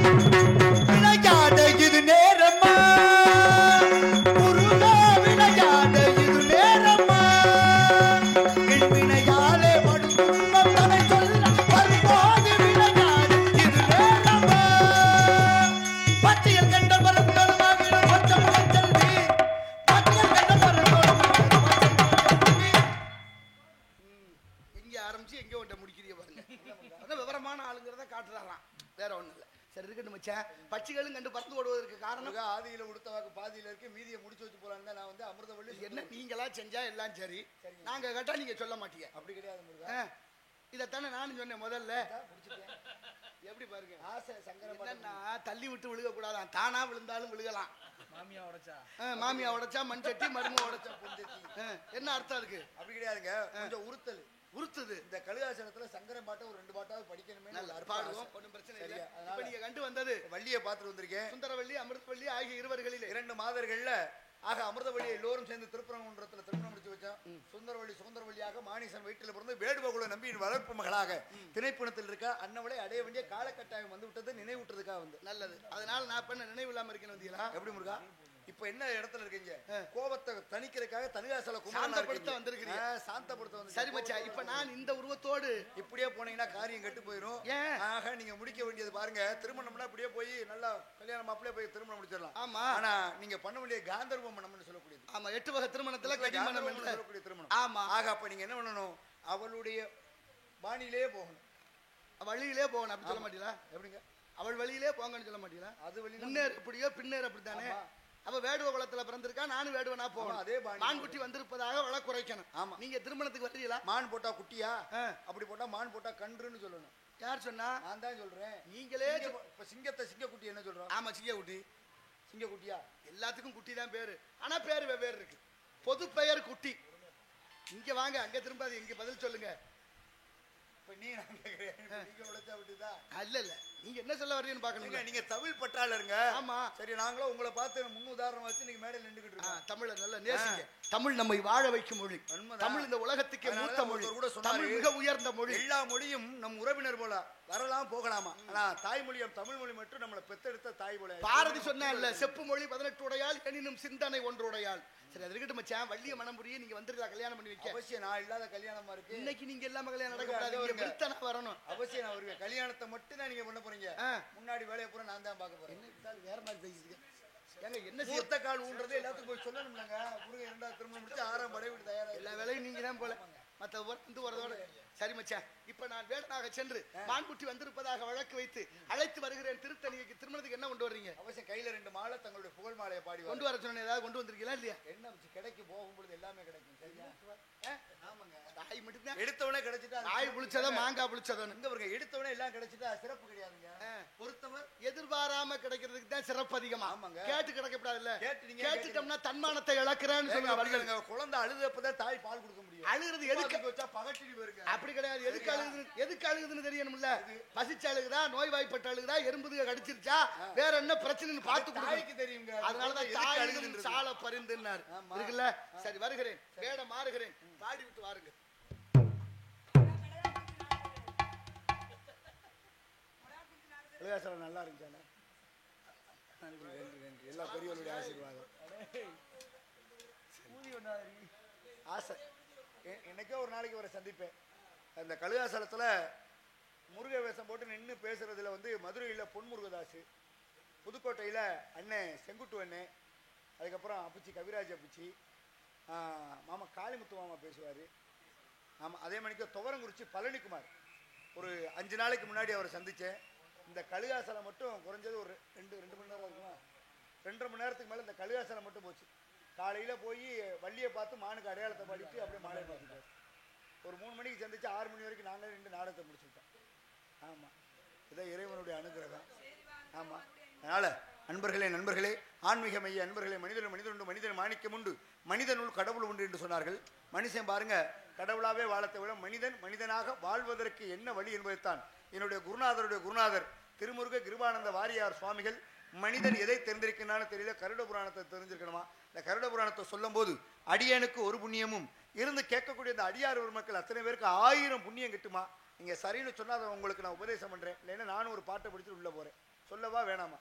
விளையாட இது நேரமா முருகா, விளையாட இது நேரமா, வினையாலே படும் துன்பம் தலை சொல்ல வரும்போது விளையாட இது நேரமா. பச்சையில் கண்ட மரத்தோடு கொஞ்சம் செல்வி, பச்சையில் கண்ட மரத்தோடு எங்க ஆரம்பிச்சு எங்க ஒன்றை முடிக்கிறீங்க பாருங்க. விவரமான ஆளுங்கிறத காட்டுறாராம், வேற ஒண்ணு இல்ல. சரி இருக்கட்டும் மச்சான். பட்சிகளும் கண்டு பறந்து ஓடுவதற்கு காரணம் ஆதியில உடுத்தவாக்கு பாதியில இருக்கு, மீதியை முடிச்சு வச்சு போலான்னு தான் நான் வந்து அமிர்தவள்ளி. என்ன நீங்களா செஞ்சா எல்லாம் சரி, நாங்க கேட்டா நீங்க சொல்ல மாட்டீங்க. அப்படி கிடையாது. இதத்தானே நானும் சொன்னேன் முதல்ல. எப்படி பாருங்க, ஆசை சங்கர என்னன்னா தள்ளி விட்டு விழுக கூடாதான், தானா விழுந்தாலும் விழுகலாம். மாமியா உடைச்சா மண் சட்டி, மரும உடைச்சா பொஞ்சட்டி. என்ன அர்த்தம் இருக்கு? அப்படி கிடையாதுங்க. கொஞ்சம் உறுத்தல் உறுத்துது. இந்த கலிதாசனத்துல சங்கரன் பாட்டை ஒரு 2 பாட்டாவது படிக்கணுமே. பாடுவோம், ஒன்றும் பிரச்சனை இல்லை. இப்ப நீங்க கண்டு வந்தது வள்ளியை பார்த்துட்டு வந்திருக்கேன். சுந்தரவள்ளி, அமிர்தவள்ளி ஆகிய இருவர்களில் 2 மாதர்கள்ல ஆக அமிர்தவழி எல்லோரும் சேர்ந்து திருப்பரங்குன்றத்துல திருமணம் முடிச்சு வச்சோம். சுந்தரவழியாக மாணிசன் வயிற்றில் பிறந்து வேடுவகுல நம்பியின் வளர்ப்பு மகளாக திணைப்புணத்தில் இருக்க அன்னவளை அடைய வேண்டிய காலகட்டாயம் வந்து விட்டது நினைவூட்டுறதுக்காக வந்து. நல்லது. அதனால நான் பண்ண நினைவு இல்லாம இருக்கேன் வந்தீங்களா? எப்படி முருகா இப்ப என்ன இடத்துல இருக்கீங்க? கோபத்தை தணிக்கிறதுக்காக தனிகாசல சாந்தப்படுத்த வந்திருக்கீங்க. சாந்தப்படுத்த வந்து சரி மச்சா, இப்ப நான் இந்த உருவத்தோடு இப்படியே போனீங்கன்னா காரியம் கெட்டு போயிடும். ஆக நீங்க முடிக்க வேண்டியது பாருங்க, திருமணம்னா இப்படியே போய் நல்லா கல்யாணம் மாப்பிள்ளையே போய் திருமணம் முடிச்சிடலாம். ஆமா. ஆனா நீங்க பண்ண வேண்டிய காந்தர்வ மனம்னு சொல்லக்கூடியது. ஆமா, 8 வகை திருமணத்துல கடிமணம் சொல்லக்கூடிய திருமணம். ஆமா. ஆக அப்ப நீங்க என்ன பண்ணணும், அவளுடைய பாணியிலே போகணும், வழியிலே போகணும். அப்படி சொல்ல மாட்டீங்களா? எப்படிங்க? அவள் வழியிலே போங்கன்னு சொல்ல மாட்டீங்களா? அது வழி முன்னேற எப்படியோ பின்னேற அப்படித்தானே. அவ வேடுவ குலத்துல பிறந்திருக்கா, நானும் வேடுவனா போகணும். அதே மான்குட்டி வந்திருப்பதாக வள குறைக்கணும். ஆமா. நீங்க திருமணத்துக்கு வரீங்களா? மான் போட்டா குட்டியா, அப்படி போட்டா மான் போட்டா கன்றுன்னு சொல்லணும். யார் சொன்னா? நான் தான் சொல்றேன். நீங்களே இப்ப சிங்கத்தை சிங்கக்குட்டி என்ன சொல்றோம்? ஆமா, சிங்கக்குட்டி. சிங்கக்குட்டியா? எல்லாத்துக்கும் குட்டி தான் பேரு, ஆனா பேரு வெவ்வேறு இருக்கு. பொது பெயர் குட்டி. இங்க வாங்க, அங்க திரும்பாது, இங்க பதில் சொல்லுங்க. இப்ப நீ நான் கேக்குறேன், நீங்க உழைச்சா விட்டுதா? இல்ல இல்ல, நீங்க என்ன சொல்ல வரீங்கன்னு பாக்கணும். நீங்க தமிழ் பற்றாளருங்க. ஆமா. சரி, நாங்களும் உங்களை பார்த்து முன் உதாரணம் வச்சு நீங்க மேடையில் நின்றுகிட்டு இருக்கோம். தமிழை நல்ல நேசிங்க. தமிழ் நம்மை வாழ வைக்கும் மொழி. தமிழ் இந்த உலகத்துக்கே மூத்த மொழி. தமிழ் மிக உயர்ந்த மொழி. எல்லா மொழியும் நம் உறவினர் போல வரலாம் போகலாமா, ஆனா தாய்மொழியும் தமிழ் மொழி மட்டும் நம்மளை பெத்தெடுத்த தாய் போல. பாரதி சொன்னா இல்ல, செப்பு மொழி 18 உடையால் எனினும் சிந்தனை 1 உடையால். சரி, அது இருக்கட்டும் மச்சான். வள்ளிய மனம் புரிய நீங்க வந்திருக்கா கல்யாணம் பண்ணி வைக்க? அவசியம். நான் இல்லாத கல்யாணமா இருக்கு இன்னைக்கு. நீங்க எல்லா கல்யாணம் நடக்கப்படாது, வரணும். அவசியம் நான் வருவேன். கல்யாணத்தை மட்டும் தான் நீங்க பண்ண போறீங்க. முன்னாடி வேலையை பூரா நான் தான் பார்க்க போறேன். வேற மாதிரி பேசிட்டு ஏங்க, என்ன மூர்த்த கால் ஊன்றது எல்லாத்துக்கும் போய் சொல்லணும்னாங்க. முருகன் 2வது திருமணம் முடிச்சு 6ஆம் படை விட்டு தயாரா. எல்லா வேலையும் நீங்க தான் போல, மத்த வந்து வரதோட. சரி மச்சான், இப்ப நான் வேடனாக சென்று மான்குட்டி வந்திருப்பதாக வழக்கு வைத்து அழைத்து வருகிறேன் திருத்தணிக்கு. திருமணத்துக்கு என்ன கொண்டு வர்றீங்க? அவசியம் கையில 2 மாலை, தங்களுடைய புகழ் மாலையை பாடி கொண்டு வர சொன்ன. ஏதாவது கொண்டு வந்திருக்கீங்களா இல்லையா? என்ன கிடைக்கும், போகும்பொழுது எல்லாமே கிடைக்கும். சரியா? ஆமாங்க. தாய் மட்டும்தான் எடுத்தவனே கிடைச்சிட்டா. தாய் புளிச்சதோ மாங்காய் புளிச்சதோ இங்க பாருங்க, எடுத்தவனே எல்லாம் கிடைச்சிட்டா சிறப்பு கிடையாதுங்க. பொறுத்தவர் எதிர்பாராம கிடைக்கிறதுக்கு தான் சிறப்பு அதிகமா. ஆமாங்க. கேட்டு கிடைக்கப்படாது இல்ல. கேட்டுட்டோம்னா தன்மானத்தை இழக்கிறேன்னு சொல்லுங்க. குழந்தை அழுதப்பதான் தாய் பால் கொடுக்க முடியும். அழுகிறது எதுக்கு வச்சா பகட்டிட்டு போயிருங்க. அப்படி கிடையாது. எதுக்கு அழுகுதுன்னு தெரியணும்ல. பசிச்சு அழுகுதா, நோய் வாய்ப்பட்டு அழுகுதா, எறும்புது கடிச்சிருச்சா, வேற என்ன பிரச்சனைன்னு பார்த்து தாய்க்கு தெரியுங்க. அதனாலதான் தாய் அழுகுது சால பரிந்துன்னாரு இருக்குல்ல. சரி, வருகிறேன். வேட மாறுகிறேன். பாடி விட்டு வாருங்க. நல்லா இருந்துச்சு. எல்லா பெரியவர்களுடைய ஆசீர்வாதம். ஆசை என்னைக்கோ ஒரு நாளைக்கு வர சந்திப்பேன். அந்த கழுகாசலத்துல முருக வேஷம் போட்டு நின்று பேசுறதுல வந்து மதுரையில் பொன்முருகதாசு, புதுக்கோட்டையில அண்ணன் செங்குட்டு அண்ணன், அதுக்கப்புறம் அப்புச்சி கவிராஜ் அப்புச்சி, மாமா காளிமுத்து மாமா பேசுவார். ஆமாம், அதே மணிக்கு துவரங்குறிச்சி பழனிக்குமார். ஒரு 5 நாளைக்கு முன்னாடி அவரை சந்தித்தேன். இந்த கழுகாசலம் மட்டும் குறைஞ்சது ஒரு 2 மணி நேரம் இருக்குமா, 2.5 மணி நேரத்துக்கு மேலே இந்த கழுகாசலம் மட்டும் போச்சு. காலையில் போய் வள்ளியை பார்த்து மானுக்கு அடையாளத்தை பாடிட்டு அப்படியே மாலையை பார்த்துட்டார். ஒரு 3 மணிக்கு சந்திச்சு 6 மணி வரைக்கும் நாங்களே 2 நாடகத்தை முடிச்சுட்டோம். ஆமாம், இதான் இறைவனுடைய அனுகிரகம். ஆமாம், அதனால் நண்பர்களே, ஆன்மீக மைய அன்பர்களே, மனிதன் உண்டு, மனிதன் மாணிக்கம் உண்டு, மனிதனுள் கடவுள் உண்டு என்று சொன்னார்கள். மனுஷன் பாருங்க, கடவுளாவே வாழத்தை விட மனிதனாக வாழ்வதற்கு என்ன வழி என்பதைத்தான் என்னுடைய குருநாதருடைய குருநாதர் திருமுருக கிருபானந்த வாரியார் சுவாமிகள், மனிதன் எதை தெரிந்திருக்கிறான்னு தெரியல, கருட புராணத்தை தெரிஞ்சிருக்கணுமா. இந்த கருட புராணத்தை சொல்லும் போது அடியனுக்கு ஒரு புண்ணியமும் இருந்து கேட்கக்கூடிய இந்த அடியார் மக்கள் அத்தனை பேருக்கு 1000 புண்ணியம் கிட்டுமா. நீங்க சரின்னு சொன்னா அதை உங்களுக்கு நான் உபதேசம் பண்றேன். இல்லைன்னா நானும் ஒரு பாட்டை பிடிச்சிட்டு உள்ள போறேன். சொல்லவா வேணாமா?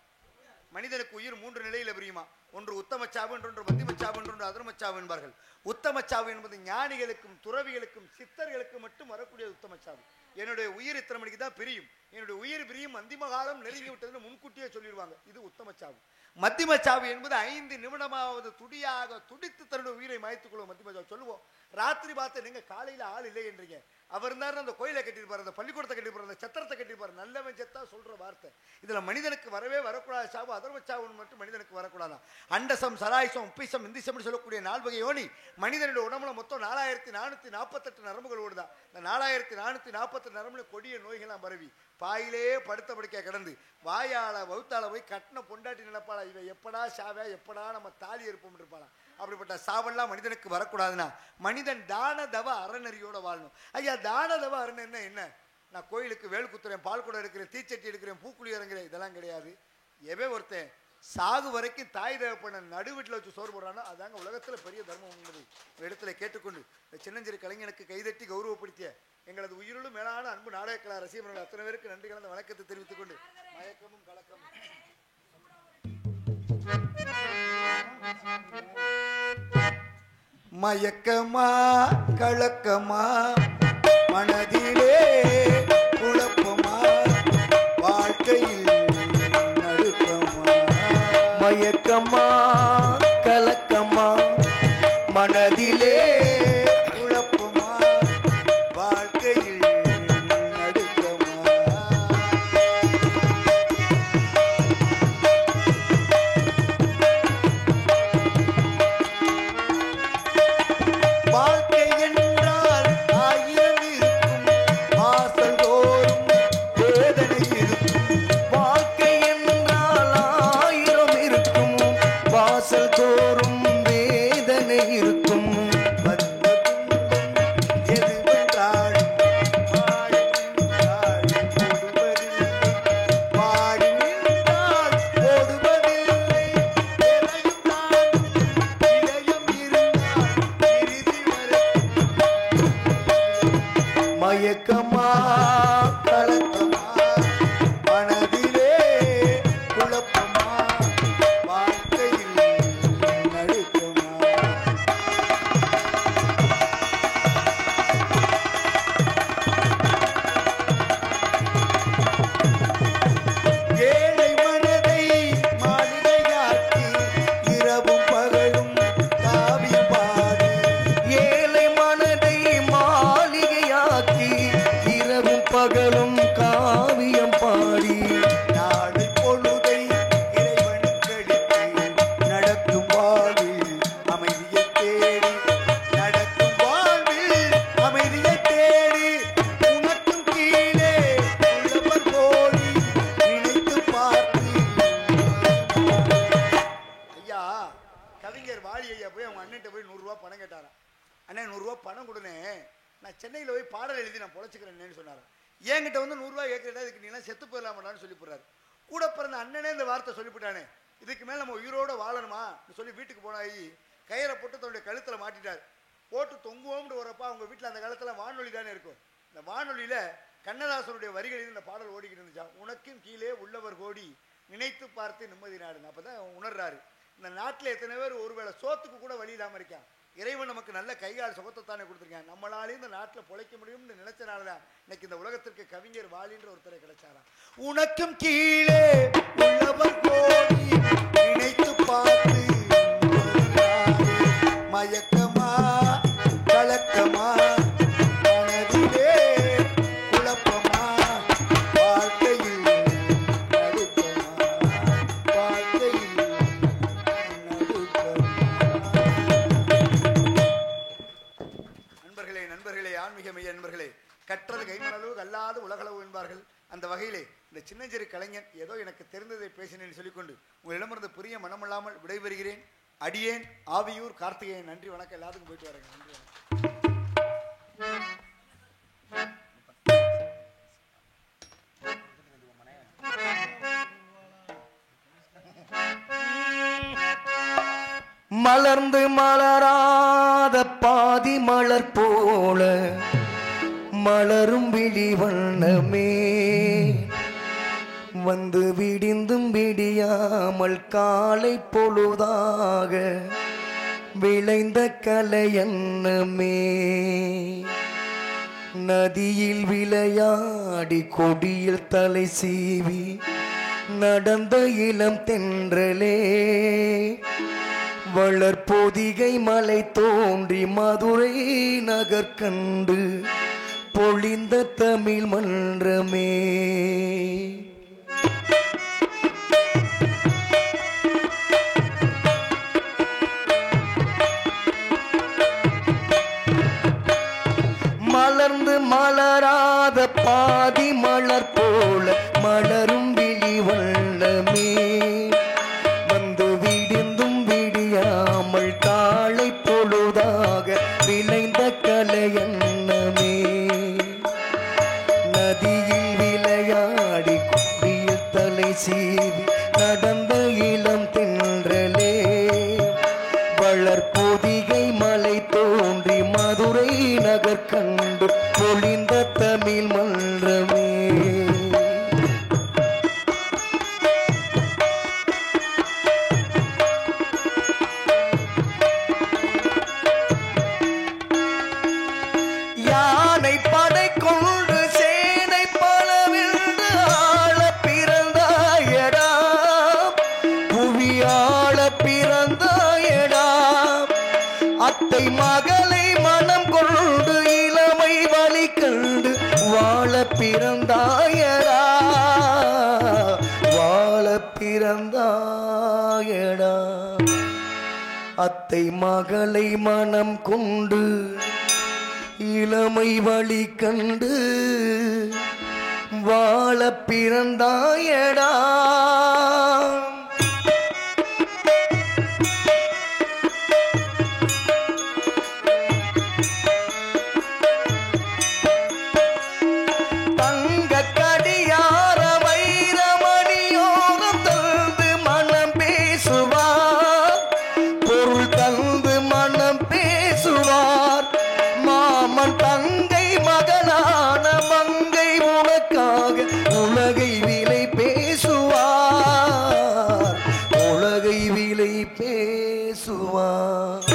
மனிதனுக்கு உயிர் 3 நிலையில பிரியுமா. ஒன்று உத்தமச்சாவு, ஒன்று மத்தியமச்சாவு, ஒன்று அதர்மச்சாவு என்பார்கள். உத்தமச்சாவு என்பது ஞானிகளுக்கும் துறவிகளுக்கும் சித்தர்களுக்கும் மட்டும் வரக்கூடிய உத்தமச்சாவு. என்னுடைய உயிர் இத்தனை மணிக்கு தான் பிரியும், என்னுடைய உயிர் பிரியும், அந்திம காலம் நெருங்கி விட்டதுன்னு முன்கூட்டியே சொல்லிடுவாங்க. இது உத்தமச்சாவு. மத்தியமச்சாவு என்பது 5 நிமிடமாவது துடியாக துடித்து தன்னுடைய உயிரை மாய்த்துக் கொள்ளும் மத்தியமச்சாவு சொல்லுவோம். ராத்திரி பார்த்து நீங்க காலையில ஆள் இல்லை என்றீங்க, அவர் இருந்தாரு அந்த கோயிலை கட்டிருப்பாரு, அந்த பள்ளிக்கூடத்தை கட்டிருப்பாரு, அந்த சத்திரத்தை கட்டிருப்பாரு. நல்லவன் செத்தா சொல்ற வார்த்தை. இதுல மனிதனுக்கு வரவே வரக்கூடாது சாவு, அதர்மச்சாவுன்னு மட்டும் மனிதனுக்கு வரக்கூடாதான். அண்டசம், சராயசம், உப்பிசம், இந்திசம் சொல்லக்கூடிய 4 வகை யோனி மனிதனுடைய உடம்புல மொத்தம் 4448 நரம்புகள் ஓடுதான். இந்த 4448 நரம்புல கொடிய நோய்கள்லாம் பரவி பாயிலே படுத்த படுக்க கிடந்து வாயால வகுத்தால போய் கட்டின பொண்டாட்டி நினைப்பாளா, இவ எப்படா சாவே, எப்படா நம்ம தாலி இருப்போம் இருப்பாளா. அப்படிப்பட்ட சாவெல்லாம் மனிதனுக்கு வரக்கூடாதுன்னா மனிதன் தான தவ அறநெறியோட வாழணும். ஐயா, தான தவ அறநெறினா என்ன? நான் கோயிலுக்கு வேல் குத்துறேன், பால் கூட எடுக்கிறேன், தீச்சட்டி எடுக்கிறேன், பூக்குழி இறங்குறேன், இதெல்லாம் கிடையாது. எவே ஒருத்தன் சாகு வரைக்கும் தாய் தேவப்பண்ண நடு வீட்டில் வச்சு சோறு போடுறானோ அதாங்க உலகத்துல பெரிய தர்மம் என்பதை இந்த இடத்துல கேட்டுக்கொண்டு இந்த சின்னஞ்சிறு கலைஞனுக்கு கைதட்டி கௌரவப்படுத்திய எங்களது உயிரிலும் மேலான அன்பு நாடகக்கலா ரசிகர்கள் அத்தனை பேருக்கு நன்றி கலந்த வணக்கத்தை தெரிவித்துக் கொண்டு மயக்கமும் கலக்கமும் மயக்கமா கலக்கமா மனதிலே குழப்பமா வாழ்க்கையில் நடுக்கமா மயக்கமா கலக்கமா மனதிலே குழப்பமா வாழ்க்கையில் நடுக்கமா வாழ்க்கை என்றால் ஆயிரம் இருக்கும் வாசல் தோறும் வேதனை இருக்கும் வாழ்க்கை என்றால் ஆயிரம் இருக்கும் வாசல் தோறும் வேதனை இருக்கும் வந்த துன்பம் எதுவென்றால் பாடி நின்றால் ஓடுவதில்லை எதையும் தாண்டும் இதயம் இருந்தால் இறுதி வரை மயக்கமா கலக்கமா மனதிலே குழப்பமா வாழ்க்கையில் நடுக்கமா ஏழை மனதை மாளிகையாக்கி இரவும் பகலும் காவியம் பாடி ஏழை மனதை மாளிகையாக்கி இரவும் பகலும் காவியம் பாடி நாளை பொழுதை இறைவனுக்கடித்து நடக்கும் வாழ்வில் அமைதியை தேடி நடக்கும் வாழ்வில் அமைதியை தேடி உனக்கும் கீழே உள்ளவர் கோடி நினைத்து பார்த்து ஐயா கவிஞர் வாலி ஐயா போய் அவங்க அண்ணன்ட்ட போய் 100 ரூபா பணம் கேட்டாராம். அண்ணே 100 ரூபா பணம் கொடுனே, நான் சென்னையில் போய் பாடல் எழுதி நான் பொழைச்சிக்கிறேன்னு சொன்னாராம். என்கிட்ட வந்து 100 ரூபா கேட்கறதா இதுக்கு நீலாம் செத்து போயிடலாமான்னு சொல்லி போடுறாரு. கூட பிறந்த அண்ணனே இந்த வார்த்தை சொல்லிவிட்டானே, இதுக்கு மேலே நம்ம உயிரோட வாழணுமா சொல்லி வீட்டுக்கு போனாயி கயிறை போட்டு தன்னுடைய கழுத்தில் மாட்டிட்டார். போட்டு தொங்குவோம்னு வரப்பா அவங்க வீட்டில் அந்த காலத்தில் வானொலி தானே இருக்கும். இந்த வானொலியில் கண்ணதாசனுடைய வரிகளில் இந்த பாடல் ஓடிக்கிட்டு இருந்துச்சா, உனக்கும் கீழே உள்ளவர் கோடி நினைத்து பார்த்து நிம்மதி நாடுன்னு. அப்போ தான் உணர்றாரு இந்த நாட்டில் எத்தனை பேர் ஒருவேளை சோத்துக்கு கூட வழி இல்லாமல் இருக்கான். இறைவன் நமக்கு நல்ல கைகால் சுகத்தை தானே கொடுத்துருக்கேன். நம்மளாலே இந்த நாட்டில் பொழைக்க முடியும்னு நினைச்சனால தான் இன்னைக்கு இந்த உலகத்திற்கு கவிஞர் வாலின்ற ஒருத்தரை கிடைச்சாராம். உனக்கும் கீழே உள்ளவர் கோடி நினைத்து பார்த்து மயக்கமா கலக்கமா மனதிலே குழப்பமா வாழ்க்கையில் நடுக்கமா வாழ்க்கையில் நடுக்கமா. நண்பர்களே ஆன்மீக மைய நண்பர்களே, கற்றது கைமணளவு கல்லாது உலகளவு என்பார்கள். அந்த வகையிலே இந்த சின்னஞ்சிறு கலைஞன் ஏதோ எனக்கு தெரிந்ததை பேசினேன்னு சொல்லிக்கொண்டு உங்களிடமிருந்து புரிய மனமில்லாமல் விடைபெறுகிறேன். அடியேன் ஆவியூர் கார்த்திகேயன். நன்றி வணக்கம். எல்லாத்துக்கும் போயிட்டு வரேங்க. நன்றி மலர்ந்து மலராத பாதி மலர் போல மலரும் விழி வண்ணமே வந்து விடிந்தும் விடியாமல் காலை பொழுதாக விளைந்த கலையன்னமே நதியில் விளையாடி கொடியில் தலை சீவி நடந்த இளம் தென்றலே வளர்பொதிகை மலை தோன்றி மதுரை நகர் கண்டு பொழிந்த தமிழ் மன்றமே மலர்ந்து மலராத பாதி மலர் போல மலரும் விழி வண்ணமே வந்து விடிந்தும் விடியாமல் காலை பொழுதாக விளைந்த கலையன்னமே நதியில் விளையாடி கொடியில் தலை சீவி நடந்த இளம் தென்றலே வளர்பொதிகை மலை தோன்றி மதுரை நகர் கண்டு பொழிந்த தமிழ் மன்றமே. யானை படை கொண்டு சேனை பலவின்று ஆள பிறந்தாயடா, புவியாள பிறந்தாயடா. அத்தை மகளை மனம் கொண்டு இளமை வழி கண்டு வாழ பிறந்தாயடா, வாழ பிறந்தாயடா. அத்தை மகளை மனம் கொண்டு இளமை வழி கண்டு வாழ பிறந்தாயடா. தங்க கடியார வைரமணியோரம் தந்து மனம் பேசுவார், பொருள் தந்து மனம் பேசுவார். மாமன் தங்கை மகனான மங்கை உனக்காக உலகை விலை பேசுவார், உலகை விலை பேசுவார்.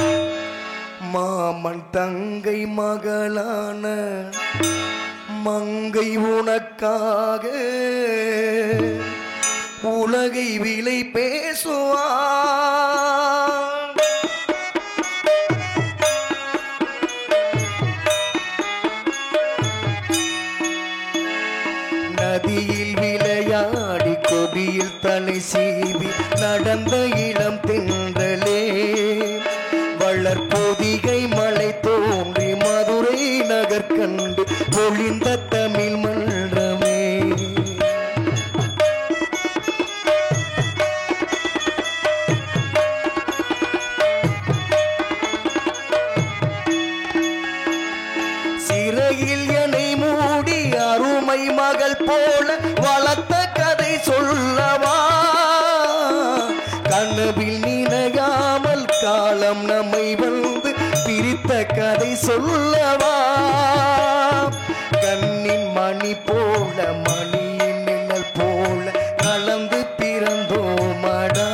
மாமன் தங்கை மகளான மங்கை உனக்காக உலகை விலை பேசுவார். நதியில் விளையாடி கொடியில் தலை சீவி நடந்த இளம் தென்றலே வளர்பொதிகை மலை தோன்றி மதுரை நகர் கண்டு பொழிந்த தமிழ் மன்றமே. சிறையில் என்னை மூடி அருமை மகள் போல வளர்த்த கதை சொல்லவா, கனவில் நினையாமல் காலம் நம்மை வந்து பிரித்த கதை சொல்லவா. கண்ணின் மணி போல மணியின் நிழல் போல கலந்து பிறந்தோமடா,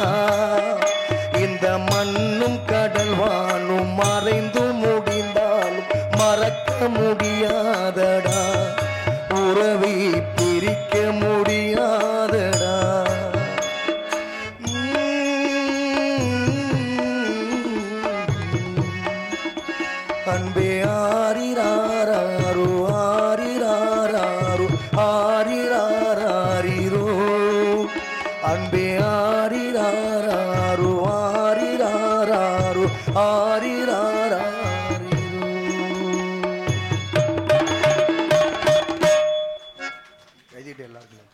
இந்த மண்ணும் கடல் வானும் மறைந்து முடிந்தாலும் மறக்க முடியாதடா, உறவை பிரிக்க முடியாதடா. அன்பே ஆரிராரோ ஆரிராரோ ஆரிராரோ, அன்பே ஆரிராரோ ஆரிராரோ ஆரிராரோ. கைதிட்டு எல்லாருக்கும்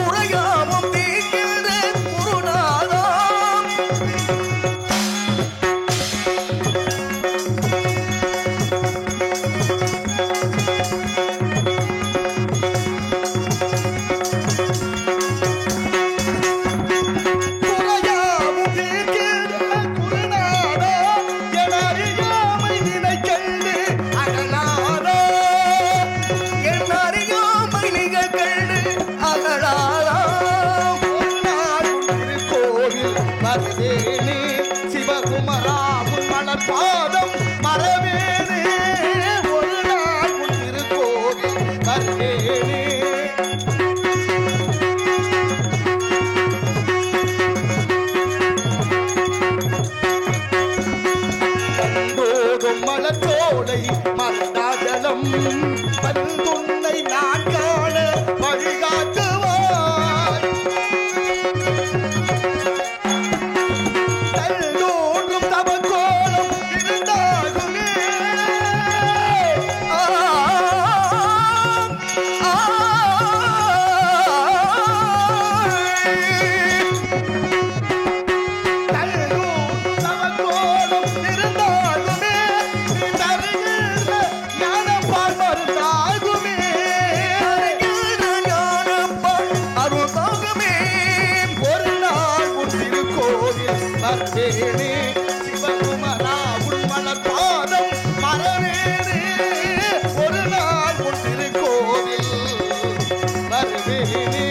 உரையாமும் தீர்க்கின்ற குருநாதம், உரையாமும் தீர்க்கின்ற குருநாதம், என அறியாமை நினைக்கண்டு அகலாதோ, என் அறியாமை நிகழ் கண்டு அகலாதோ. ஒரு நாள் திருக்கோவில் மறவேனே சிவகுமரா உன் மலர் பாதம் மறவேனே, ஒரு நாள் உன் திருக்கோவில் மறவேனே. கண்டோடும் மலத்தோடை மரதாஜலம் வந்துன்னை நான் காண வழிகாட்டுவாய். தன்னோடும் தவக்கோலம் இருந்தாகுமே இருந்தாலுமே நீ தருகின்ற ஞானப்பால் மருந்தாகுமே ஞானப்பால் அருளாகுமே ஒரு நாள் உன் திருக்கோவில் வருவேனே சிவகுமரா உன் மலர் பாதம் மறவேனே ஒரு நாள் உன் திருக்கோவில் வருவேனே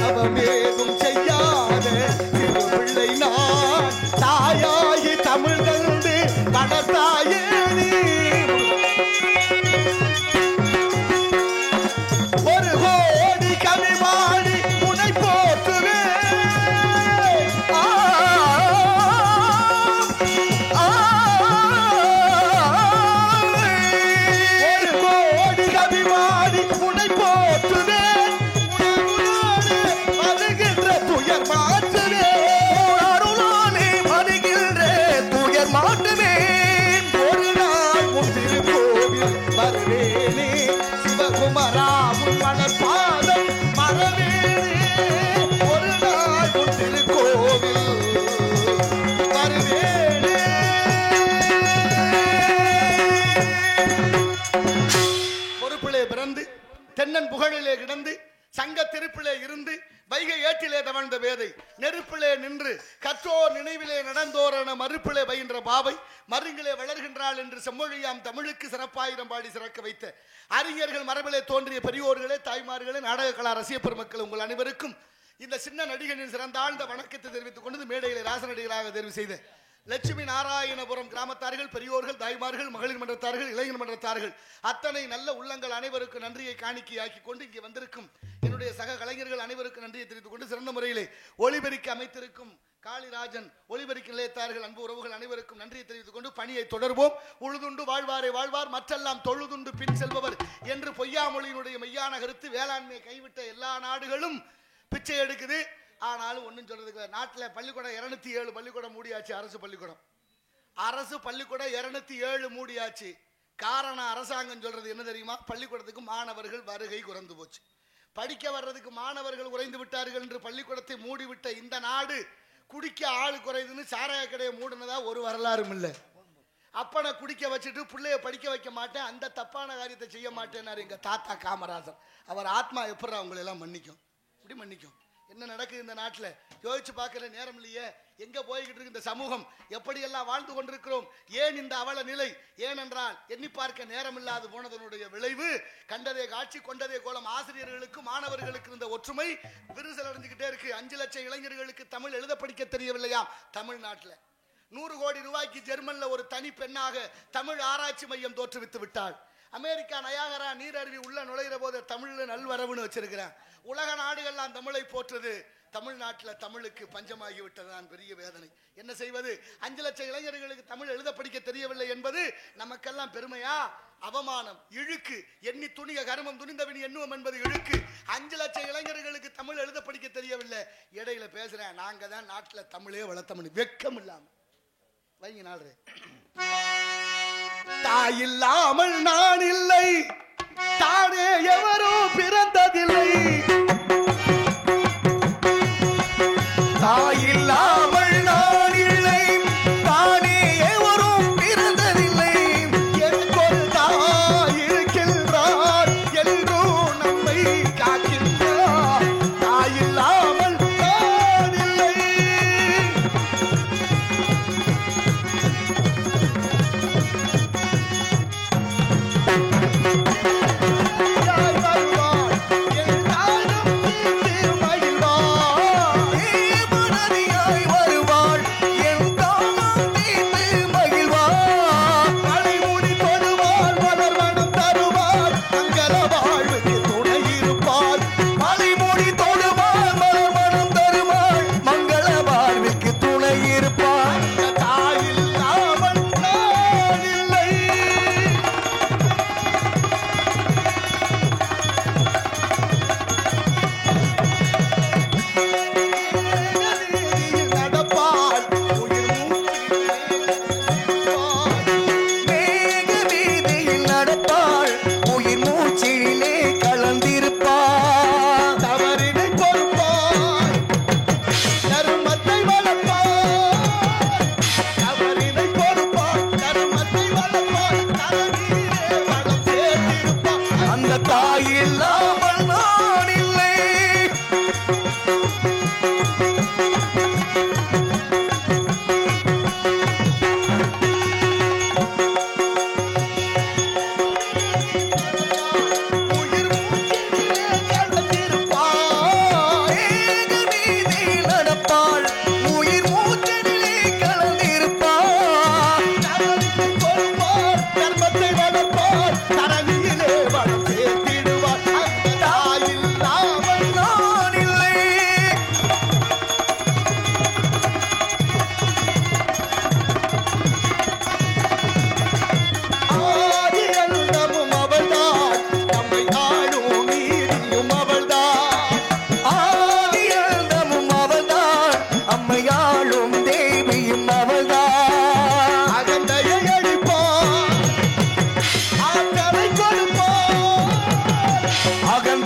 அவமேதும் செய்யாத சிறு பிள்ளை நான் தாயாகி தமிழ் தந்து வளர்த்தாயே நீ ஒரு கோடி கவி பாடி உனை போற்றுவே ஒரு கோடி கவி பாடி உனை போற்றுவேன் வருகின்ற துயர் மாற்றுவே அருளாலே வருகின்ற துயர் மாற்றுவேன் ஒரு நாள் உன் திருக்கோவில் வருவேனே சிவகுமரா உன் மலர் பாதம் மறவேனே ஒரு நாள் உன் திருக்கோவில் வருவேனே பொறுப்பிலே பிறந்து தென்னன் புகழிலே கிடந்து சங்க திருப்பிலே இருந்து வைகை ஏட்டிலே தவழ்ந்த வேதை நெருப்பிலே நின்று கற்றோர் நினைவிலே நடந்தோரென மறுப்பிலே பயின்ற பாவை மருங்கிலே வளர்கின்றாள் என்று செம்மொழியாம் தமிழுக்கு சிறப்பாயிரம் பாடி சிறக்க வைத்த அறிஞர்கள் மரபிலே தோன்றிய பெரியோர்களே தாய்மார்களே நாடக கலா ரசிக பெருமக்கள் உங்கள் அனைவருக்கும் இந்த சின்ன நடிகனின் சிறந்தாழ்ந்த வணக்கத்தை தெரிவித்துக் கொண்டு மேடையிலே ராசநடிகராக தேர்வு செய்த லட்சுமி நாராயணபுரம் கிராமத்தார்கள் பெரியோர்கள் தாய்மார்கள் மகளிர் மன்றத்தார்கள் இளைஞர் மன்றத்தார்கள் அத்தனை நல்ல உள்ளங்கள் அனைவருக்கும் நன்றியை காணிக்கையாக்கி கொண்டு இங்கே வந்திருக்கும் என்னுடைய சக கலைஞர்கள் அனைவருக்கும் நன்றியை தெரிவித்துக் கொண்டு சிறந்த முறையிலே ஒளிபெருக்கி அமைத்திருக்கும் காளிராஜன் ஒளிபெருக்கி நிலையத்தார்கள் அன்பு உறவுகள் அனைவருக்கும் நன்றியை தெரிவித்துக் கொண்டு பணியை தொடர்வோம். உழுதுண்டு வாழ்வாரை வாழ்வார் மற்றெல்லாம் தொழுதுண்டு பின் செல்பவர் என்று பொய்யாமொழியினுடைய மெய்யான கருத்து. வேளாண்மையை கைவிட்ட எல்லா நாடுகளும் பிச்சை எடுக்குது. ஆனாலும் ஒன்றும் சொல்றதுக்கு நாட்டில் பள்ளிக்கூடம் 207 பள்ளிக்கூடம் மூடியாச்சு. அரசு பள்ளிக்கூடம் 207 மூடியாச்சு. காரணம் அரசாங்கம் சொல்றது என்ன தெரியுமா? பள்ளிக்கூடத்துக்கு மாணவர்கள் வருகை குறைந்து போச்சு. படிக்க வர்றதுக்கு மாணவர்கள் குறைந்து விட்டார்கள் என்று பள்ளிக்கூடத்தை மூடிவிட்ட இந்த நாடு குடிக்க ஆளு குறையுதுன்னு சாராய கடையை மூடினதா ஒரு வரலாறும் இல்லை. அப்பனை குடிக்க வச்சுட்டு பிள்ளைய படிக்க வைக்க மாட்டேன், அந்த தப்பான காரியத்தை செய்ய மாட்டேன்னாரு எங்க தாத்தா காமராஜர். அவர் ஆத்மா எப்படி அவங்களை எல்லாம் மன்னிக்கும்? இப்படி மன்னிக்கும். என்ன நடக்குது இந்த நாட்டில் யோசிச்சு பார்க்கற நேரம் இல்லையே. எங்க போய்கிட்டு இருக்கு இந்த சமூகம்? எப்படியெல்லாம் வாழ்ந்து கொண்டிருக்கிறோம்? ஏன் இந்த அவல நிலை? ஏனென்றால் எண்ணி பார்க்க நேரம் இல்லாது போனதனுடைய விளைவு கண்டதே காட்சி கொண்டதே கோலம். ஆசிரியர்களுக்கு மாணவர்களுக்கு இருந்த ஒற்றுமை விரிசல் அடைஞ்சுக்கிட்டே இருக்கு. 5 லட்சம் இளைஞர்களுக்கு தமிழ் எழுத படிக்க தெரியவில்லையாம் தமிழ்நாட்டில். 100 கோடி ரூபாய்க்கு ஜெர்மன்ல ஒரு தனி பெண்ணாக தமிழ் ஆராய்ச்சி மையம் தோற்றுவித்து விட்டாள். அமெரிக்கா நயாகரா நீரருவி உள்ள நுழைகிற போது தமிழ்ல நல்வரவுன்னு வச்சிருக்கிறேன். உலக நாடுகள்லாம் தமிழை போற்றுது. தமிழ்நாட்டில் தமிழுக்கு பஞ்சமாகி விட்டதுதான் பெரிய வேதனை. என்ன செய்வது? 5 லட்சம் இளைஞர்களுக்கு தமிழ் எழுத படிக்க தெரியவில்லை என்பது நமக்கெல்லாம் பெருமையா? அவமானம், இழுக்கு. எண்ணி துணிக கருமம் துணிந்தவன் எண்ணுவோம் என்பது இழுக்கு. 5 லட்சம் இளைஞர்களுக்கு தமிழ் எழுத படிக்க தெரியவில்லை. இடையில பேசுறேன், நாங்க தான் நாட்டில் தமிழே வளர்த்தமனு வெக்கம் இல்லாம வைங்க நாடு. தாயில்லாமல் நான் இல்லை, தானே எவரோ பிறந்ததில்லை. தாயில்லாமல் நான் இல்லை, தானே எவரோ பிறந்ததில்லை. எனக்கு ஒரு தாய் இருக்கின்றார் என்றோ நம்மை காக்கின்றார். தாயில்லாமல் நான் இல்லை.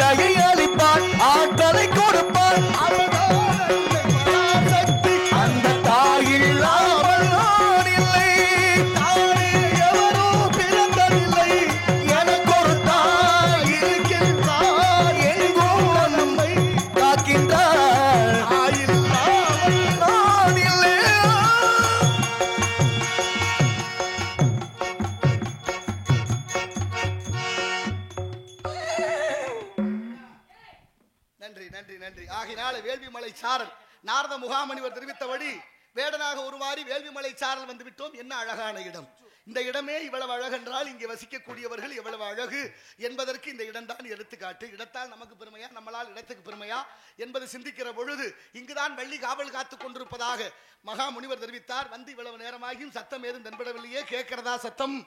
கொடையை அளிப்பான், ஆற்றலை கொடுப்பான். சக்தி அந்த தாயில்லாமல் நான் இல்லை. தானே எவரும் பிறந்ததில்லை. எனக்கு ஒரு தாய் இருக்கின்றார், எங்கும் நம்மை காக்கின்றார். தாயில்லாமல் நான் இல்லை. நன்றி நன்றி நன்றி. ஆகினால வேள்விமலை சாரல் நாரத முகாமணிவர் தெரிவித்தபடி வேடனாக உருவாரி வேள்விமலை சாரல் வந்து விட்டோம். என்ன அழகான இடம்! இந்த இடமே இவ்வளவு அழகென்றால் இங்கே வசிக்கக்கூடியவர்கள் எவ்வளவு அழகு என்பதற்கு இந்த இடம்தான் எடுத்துக்காட்டு. இடத்தால் நமக்கு பெருமையா, நம்மளால் இடத்துக்கு பெருமையா என்பது சிந்திக்கிற பொழுது இங்குதான் வள்ளி காவல் காத்து கொண்டிருப்பதாக மகா முனிவர் தெரிவித்தார். வந்து இவ்வளவு நேரமாகியும் சத்தம் ஏதும் தென்படவில்லையே. கேட்கிறதா சத்தம்?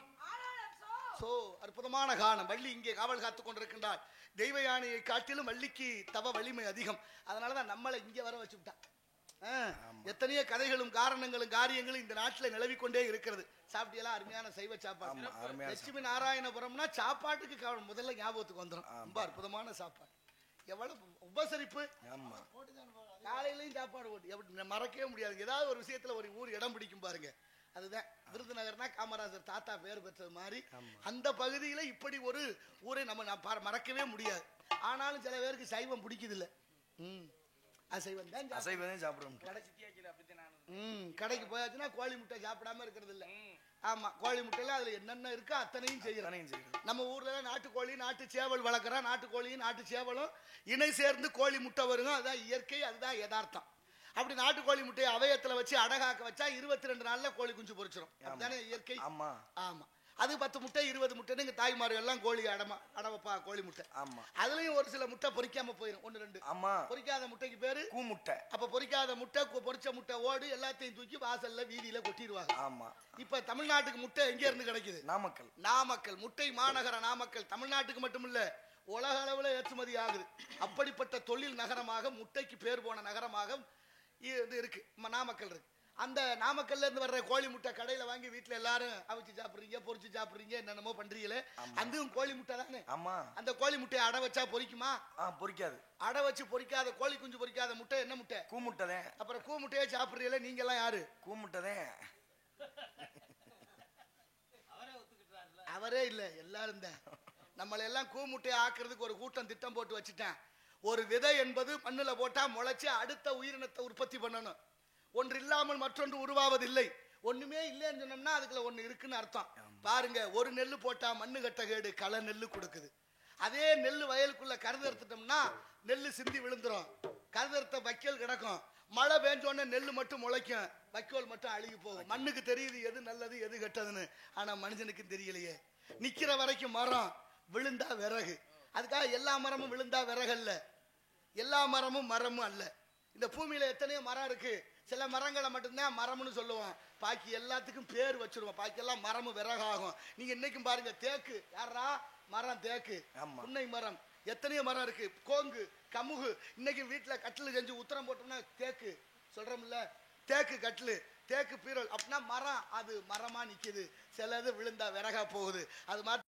சோ அற்புதமான கானம். வள்ளி இங்கே காவல் காத்து கொண்டிருக்கின்றார். தெய்வ யானையை காட்டிலும் வள்ளிக்கு தவ வலிமை அதிகம். அதனாலதான் நம்மளை இங்கே வர வச்சு விட்டான். எத்தனையோ கதைகளும் காரணங்களும் காரியங்களும் இந்த நாட்டில் நிலவிக்கொண்டே இருக்கிறது. சாப்பிட்டியெல்லாம் அருமையான சைவ சாப்பாடு. லட்சுமி நாராயணபுரம்னா சாப்பாட்டுக்கு முதல்ல ஞாபகத்துக்கு வந்துடும். ரொம்ப அற்புதமான சாப்பாடு. எவ்வளவு உபசரிப்பு! காலையிலையும் சாப்பாடு போட்டு எப்படி மறக்கவே முடியாது. ஏதாவது ஒரு விஷயத்துல ஒரு ஊர் இடம் பிடிக்கும் பாருங்க. அதுதான் விருதுநகர்னா காமராஜர் தாத்தா பேர் பெற்றது மாதிரி அந்த பகுதியில இப்படி ஒரு ஊரை நம்ம மறக்கவே முடியாது. ஆனாலும் சில பேருக்கு சைவம் பிடிக்குது இல்ல. அசைவம் தான் சாப்பிடுவோம். கடைக்கு போயாச்சுன்னா கோழி முட்டை சாப்பிடாம இருக்கிறது இல்ல. ஆமா, கோழி முட்டையில அதுல என்னென்ன இருக்கோ அத்தனையும் செய்யறோம். நம்ம ஊர்ல நாட்டுக்கோழி, நாட்டு சேவல் வளர்க்குறோம். நாட்டுக்கோழியும் நாட்டு சேவலும் இணை சேர்ந்து கோழி முட்டை வருங்க. அதுதான் இயற்கை, அதுதான் யதார்த்தம். அப்படி நாட்டுக்கோழி முட்டையை அவயத்துல வச்சு அடகாக்க வச்சா 22 நாள்ல கோழி குஞ்சு பொரிச்சிடும். அப்படித்தானே இயற்கை? ஆமா. அது 10 முட்டை 20 முட்டைன்னு இங்க தாய்மார்கள் எல்லாம் கோழி அடவைப்பா கோழி முட்டை. ஆமா. அதுலயும் ஒரு சில முட்டை பொரிக்காம போயிடும். 1 2. ஆமா. பொரிக்காத முட்டைக்கு பேரு கூ முட்டை. அப்ப பொரிக்காத முட்டை, பொரிச்ச முட்டை ஓடு எல்லாத்தையும் தூக்கி வாசல்ல வீதியில கொட்டிடுவாங்க. ஆமா. இப்ப தமிழ்நாட்டுக்கு முட்டை எங்க இருந்து கிடைக்குது? நாமக்கல். நாமக்கல் முட்டை மாநகர நாமக்கல். தமிழ்நாட்டுக்கு மட்டும் இல்ல, உலக அளவுல ஏற்றுமதி ஆகுது. அப்படிப்பட்ட தொழில் நகரமாக, முட்டைக்கு பேர் போன நகரமாக இது இருக்கு, நாமக்கல் இருக்கு. அந்த நாமக்கல்ல இருந்து வர்ற கோழி முட்டை கடையில வாங்கி வீட்டுல எல்லாரும் அவிச்சு சாப்பிடுறீங்க, பொரிச்சு சாப்பிடுறீங்க, என்னென்னமோ பண்றீங்களே. அதுவும் கோழி முட்டை தானே? ஆமா. அந்த கோழி முட்டையை அடை வச்சா பொரிக்குமா? பொரிக்காது. அடை வச்சு பொரிக்காத கோழி குஞ்சு பொரிக்காத முட்டை என்ன முட்டை? கூ முட்டை தான். அப்புறம் கூ முட்டையே சாப்பிடுறீங்களே நீங்க எல்லாம் யாரு? கூ முட்டை தான். அவரே இல்ல, எல்லாரும் தான். நம்மள எல்லாம் கூ முட்டையை ஆக்குறதுக்கு ஒரு கூட்டம் திட்டம் போட்டு வச்சுட்டேன். ஒரு விதை என்பது மண்ணுல போட்டா முளைச்சு அடுத்த உயிரினத்தை உற்பத்தி பண்ணணும். ஒன்று இல்லாமல் மற்றொன்று உருவாவதில்லை. ஒண்ணுமே இல்லைன்னு சொன்னோம்னா அதுக்குள்ள ஒண்ணு இருக்குன்னு அர்த்தம். பாருங்க, ஒரு நெல்லு போட்டா மண்ணு கட்டகேடு, களை நெல்லு கொடுக்குது. அதே நெல்லு வயலுக்குள்ள கருதறுத்துட்டோம்னா நெல்லு சிந்தி விழுந்துரும். கருதறுத்த வைக்கோல் கிடக்கும். மழை பெஞ்சோடனே நெல்லு மட்டும் முளைக்கும், வைக்கோல் மட்டும் அழுகி போகும். மண்ணுக்கு தெரியுது எது நல்லது எது கெட்டதுன்னு. ஆனா மனுஷனுக்கு தெரியலையே. நிக்கிற வரைக்கும் மரம், விழுந்தா விறகு. அதுக்காக எல்லா மரமும் விழுந்தா விறகு அல்ல, எல்லா மரமும் மரமும் அல்ல. இந்த பூமியில எத்தனையோ மரம் இருக்கு. சில மரங்களை மட்டும்தான் மரம்னு சொல்லுவோம், பாக்கி எல்லாத்துக்கும் பேர் வச்சிருவோம். பாக்கி எல்லாம் மரமும் விறகாகும். நீங்க இன்னைக்கும் பாருங்க, தேக்கு யாரா மரம், தேக்கு, புன்னை மரம், எத்தனையோ மரம் இருக்கு. கோங்கு, கமுகு. இன்னைக்கு வீட்டுல கட்டில் செஞ்சு உத்தரம் போட்டோம்னா தேக்கு சொல்றோம்ல, தேக்கு கட்டில், தேக்கு பீரல். அப்படின்னா மரம், அது மரமா நிக்குது. சிலது விழுந்தா விறகா போகுது. அது மாதிரி